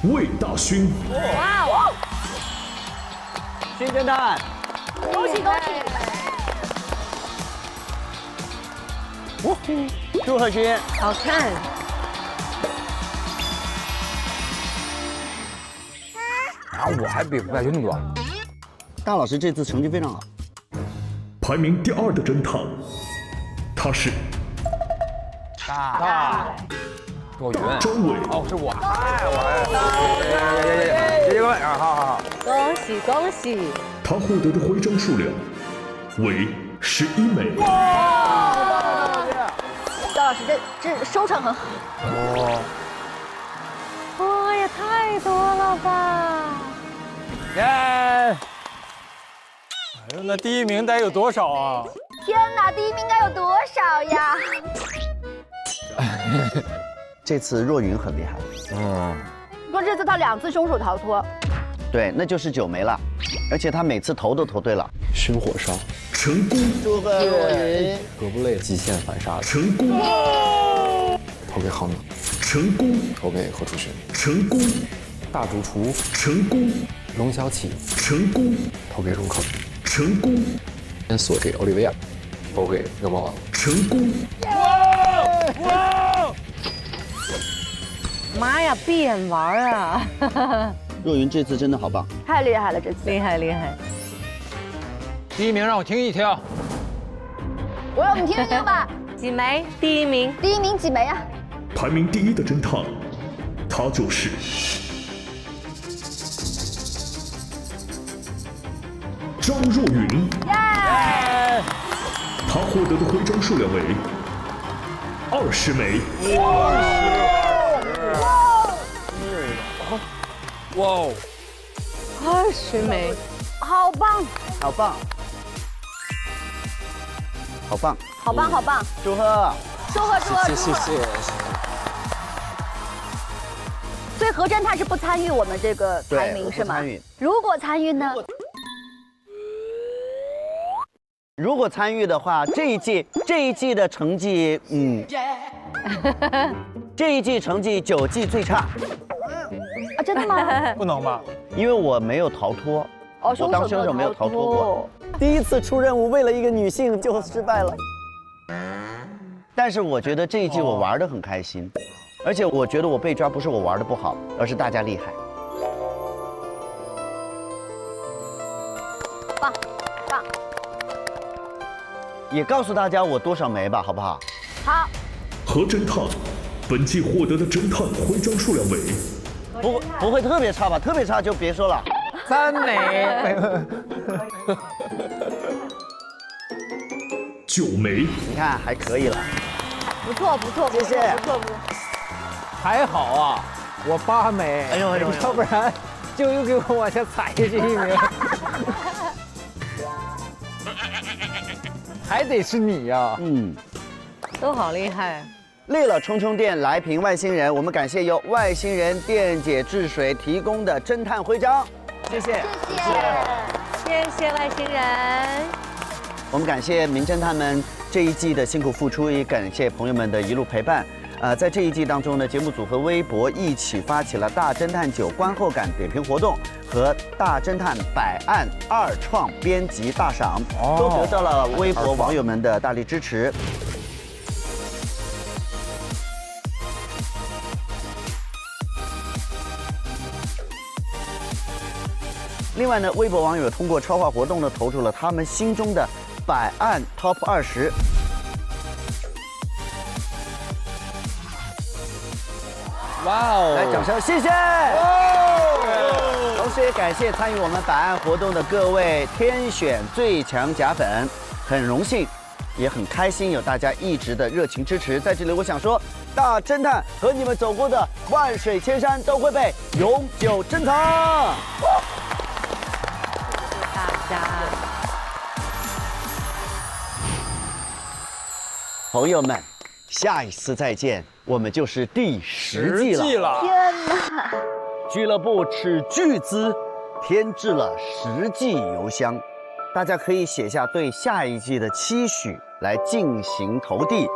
魏大勋。哇哦！新侦探。恭喜！祝贺勋，好看。啊，我还比不下去那么多。大老师这次成绩非常好。排名第2的侦探，他是大若云，张伟，哦，是我，好好好，恭喜恭喜！他获得的徽章数量为11枚。赵老师，这收成很好。哇，也太多了吧！耶！哎呦，那第1名得有多少啊？天哪，第1名该有多少呀？这次若云很厉害，说这次他2次凶手逃脱，对，那就是9枚了，而且他每次投都投对了，熏火烧，成功。祝贺若云，格布类极限反杀，成功。投给浩南，成功。投给何楚轩，成功。大主厨，成功。龙小启，成功。投给荣克，成功。先锁给奥利维亚，投给热猫王，成功。妈呀，闭眼玩啊！若云这次真的好棒，太厉害了，这次厉害厉害！第1名让我听一听，我让我们听一听吧。几枚？第1名，第1名几枚啊？排名第1的侦探，他就是张若昀。他获得的徽章数量为20枚。哇哦，20枚，好棒，好棒，好棒，好棒，好棒！祝贺，祝贺，祝贺！谢谢。所以何侦探是不参与我们这个排名是吗？如果参与呢？如果参与的话，这一季的成绩，这一季成绩9季最差。啊，真的吗？不能吧？因为我没有逃脱，我当凶手没有逃脱过。第1次出任务，为了一个女性就失败了。但是我觉得这一季我玩得很开心，而且我觉得我被抓不是我玩得不好，而是大家厉害。棒，棒！也告诉大家我多少枚吧，好不好？好。何侦探，本季获得的侦探徽章数量为。不会特别差吧？特别差就别说了。 3枚，9枚，你看还可以了，不错不错，谢谢，不错不错，还好啊，我8枚，哎呦，要不然就又给我往下踩下去1名，还得是你呀，都好厉害。 累了充充电，来瓶外星人。我们感谢由外星人电解质水提供的侦探徽章，谢谢，谢谢外星人。我们感谢名侦探们这一季的辛苦付出，也感谢朋友们的一路陪伴。在这一季当中呢，节目组和微博一起发起了《大侦探9》观后感点评活动和《大侦探百案2创编辑大赏》，都得到了微博网友们的大力支持。 另外呢，微博网友通过超话活动呢，投出了他们心中的百案 TOP 20。哇哦！来，掌声，谢谢！同时也感谢参与我们百案活动的各位天选最强假粉，很荣幸，也很开心有大家一直的热情支持。在这里，我想说，大侦探和你们走过的万水千山都会被永久珍藏。 大家，朋友们，下一次再见，我们就是第10季了。天哪！俱乐部斥巨资添置了10季邮箱，大家可以写下对下一季的期许来进行投递，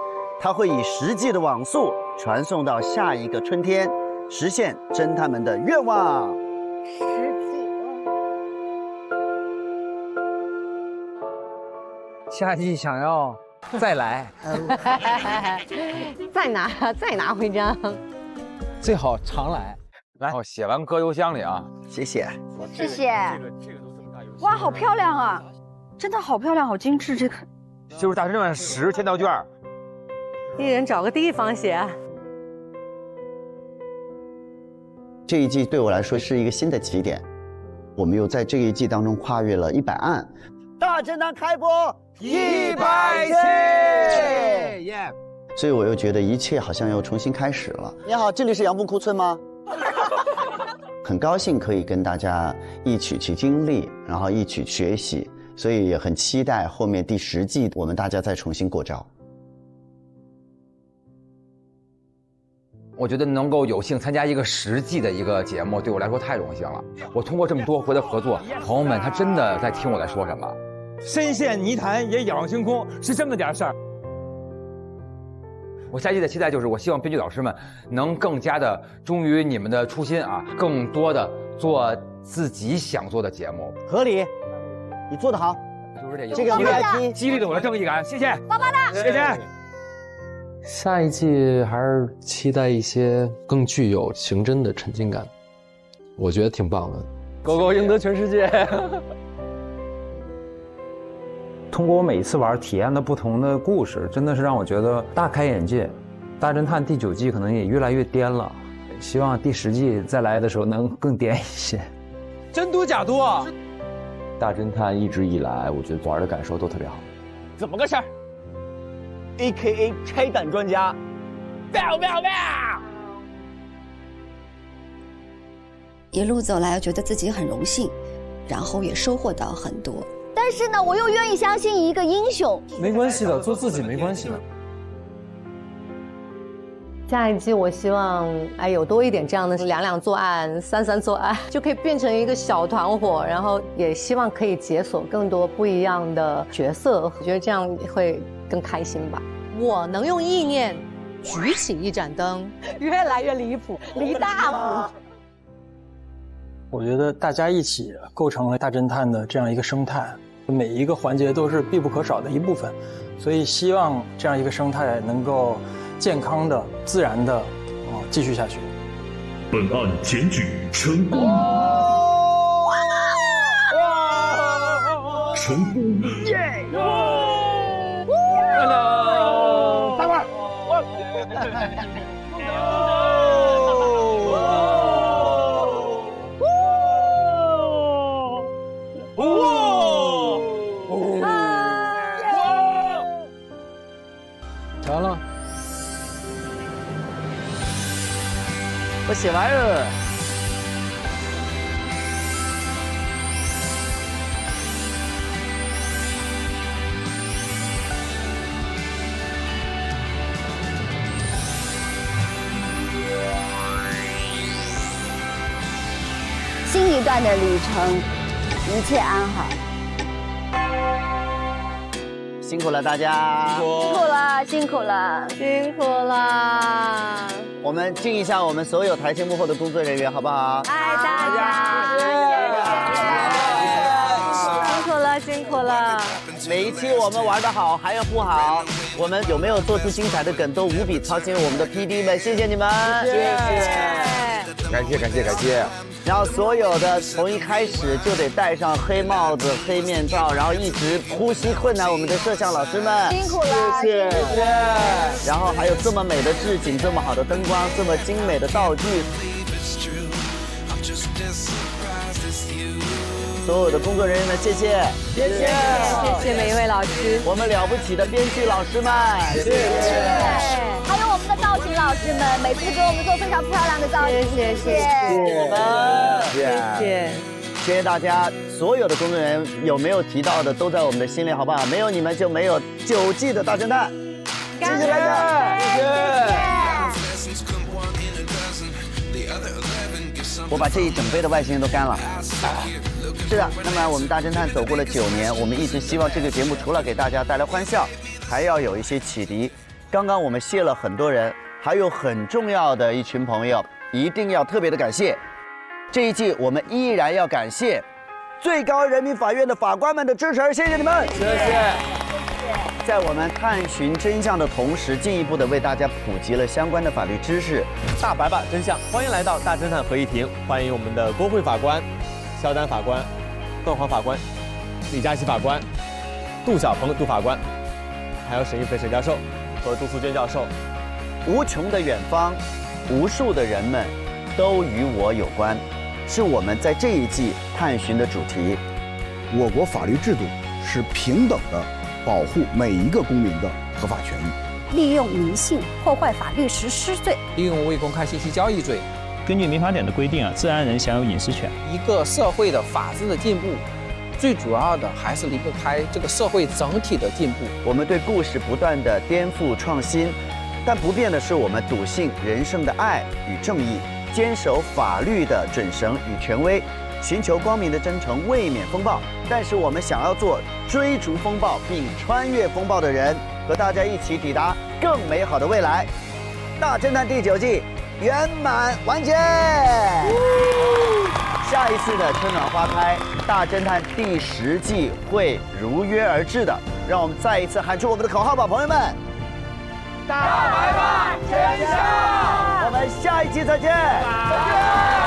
它会以10季的网速传送到下一个春天，实现侦探们的愿望。 下季想要再来，再拿徽章，最好常来。来，我写完搁邮箱里啊，谢谢，谢谢。哇，好漂亮啊！真的好漂亮，好精致，这个。就是大侦探10签到卷，一人找个地方写。这一季对我来说是一个新的起点，我们又在这一季当中跨越了100案。大侦探开播100期，耶！所以我又觉得一切好像又重新开始了。你好，这里是杨凤库村吗？很高兴可以跟大家一起去经历，然后一起学习，所以也很期待后面第10季我们大家再重新过招。我觉得能够有幸参加一个10季的一个节目，对我来说太荣幸了。我通过这么多回的合作，朋友们他真的在听我在说什么。深陷泥潭也仰望星空，是这么点事儿。我下一季的期待就是，我希望编剧老师们能更加的忠于你们的初心啊，更多的做自己想做的节目。合理，你做得好，就是这个 VIP 激励了我的正义感，谢谢，棒棒的，谢谢。下一季还是期待一些更具有刑侦的沉浸感，我觉得挺棒的。狗狗赢得全世界。通过我每一次玩，体验的不同的故事，真的是让我觉得大开眼界。大侦探第9季可能也越来越颠了，希望第10季再来的时候能更颠一些。真嘟假嘟啊！大侦探一直以来，我觉得玩的感受都特别好。怎么个事儿 ？AKA 拆弹专家，一路走来，觉得自己很荣幸，然后也收获到很多。但是呢，我又愿意相信一个英雄。没关系的，做自己没关系的。下一季我希望有多一点这样的2作案、3作案，就可以变成一个小团伙，然后也希望可以解锁更多不一样的角色，我觉得这样会更开心吧。我能用意念举起一盏灯，越来越离谱，离大谱。我觉得大家一起构成了大侦探的这样一个生态，每一个环节都是必不可少的一部分，所以希望这样一个生态能够健康的、自然的继续下去。本案检举成功，成功，耶！大官，完了，我写完了。新一段的旅程，一切安好。辛苦了大家，辛苦了，辛苦了，辛苦了。我们敬一下我们所有台前幕后的工作人员，好不好？爱大家，辛苦了，辛苦了。每一期我们玩得好还要不好，我们有没有做出精彩的梗都无比操心我们的 PD 们，谢谢你们，谢谢，感谢感谢感谢。然后所有的从一开始就得戴上黑帽子、黑面罩，然后一直呼吸困难我们的摄像老师们，辛苦了，谢谢。然后还有这么美的置景、这么好的灯光、这么精美的道具，所有的工作人员们，谢谢，谢谢，谢谢每一位老师，我们了不起的编剧老师们，谢谢。还有我们的造型老师们，每次给我们做非常漂亮的造型，谢谢我们，谢谢，谢谢大家。所有的工作人员有没有提到的，都在我们的心里，好不好？没有你们就没有9季的大侦探。谢谢大家，谢谢。我把这一整杯的外星人都干了。是的，那么我们大侦探走过了9年，我们一直希望这个节目除了给大家带来欢笑，还要有一些启迪。刚刚我们谢了很多人，还有很重要的一群朋友，一定要特别的感谢。这一季我们依然要感谢最高人民法院的法官们的支持，谢谢你们，谢谢。在我们探寻真相的同时，进一步的为大家普及了相关的法律知识。大白吧真相，欢迎来到大侦探合议庭，欢迎我们的郭慧法官、肖丹法官、段煌法官、李佳琦法官、杜小鹏杜法官，还有沈一飞沈教授。和朱素娟教授。无穷的远方，无数的人们，都与我有关，是我们在这一季探寻的主题。我国法律制度是平等的，保护每一个公民的合法权益。利用迷信破坏法律实施罪，利用未公开信息交易罪。根据民法典的规定啊，自然人享有隐私权。一个社会的法治的进步，最主要的还是离不开这个社会整体的进步。我们对故事不断的颠覆创新，但不变的是我们笃信人生的爱与正义，坚守法律的准绳与权威，寻求光明的真诚，卫冕风暴。但是我们想要做追逐风暴并穿越风暴的人，和大家一起抵达更美好的未来。大侦探第9季圆满完结。下一次的春暖花开，大侦探第10季会如约而至的。让我们再一次喊出我们的口号吧，朋友们！大白马天下！我们下一期再见。再见。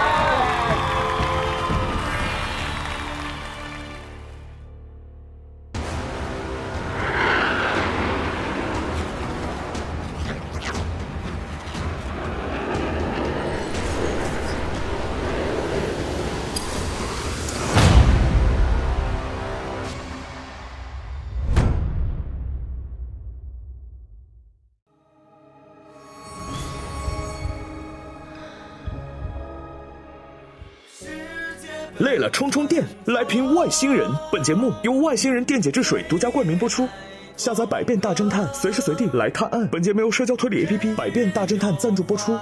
累了充充电，来瓶外星人。本节目由外星人电解质水独家冠名播出。下载百变大侦探，随时随地来探案。本节目由社交推理 APP 百变大侦探赞助播出。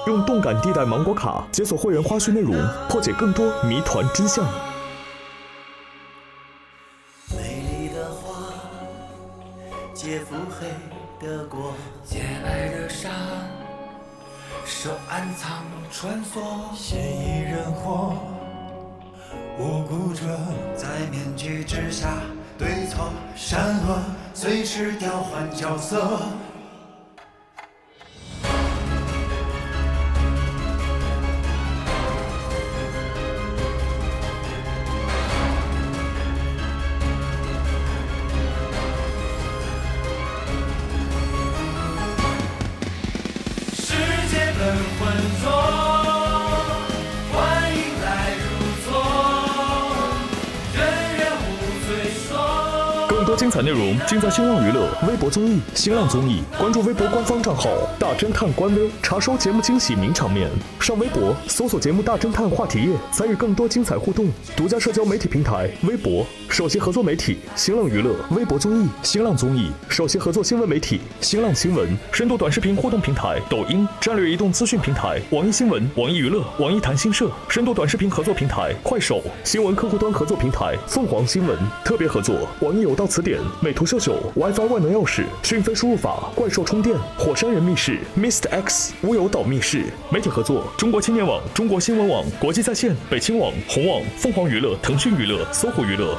用动感地带芒果卡解锁会员花絮内容，破解更多谜团真相。美丽的花，借腹黑的国，借来的沙，手暗藏穿梭，嫌疑人活。无辜者在面具之下，对错善恶随时调换角色。世界本浑浊。更多精彩内容尽在新浪娱乐微博综艺、新浪综艺，关注微博官方账号大侦探官微，查收节目惊喜名场面。上微博搜索节目大侦探话题页，参与更多精彩互动。独家社交媒体平台微博，首席合作媒体新浪娱乐微博综艺、新浪综艺，首席合作新闻媒体新浪新闻，深度短视频互动平台抖音，战略移动资讯平台网易新闻、网易娱乐、网易谈新社，深度短视频合作平台快手，新闻客户端合作平台凤凰新闻，特别合作网易有道词典、美图秀秀、WiFi 万能钥匙、讯飞输入法、怪兽充电、火山人密室、Mr. X 乌有岛密室。媒体合作中国青年网、中国新闻网、国际在线、北青网、红网、凤凰娱乐、腾讯娱乐、搜狐娱乐。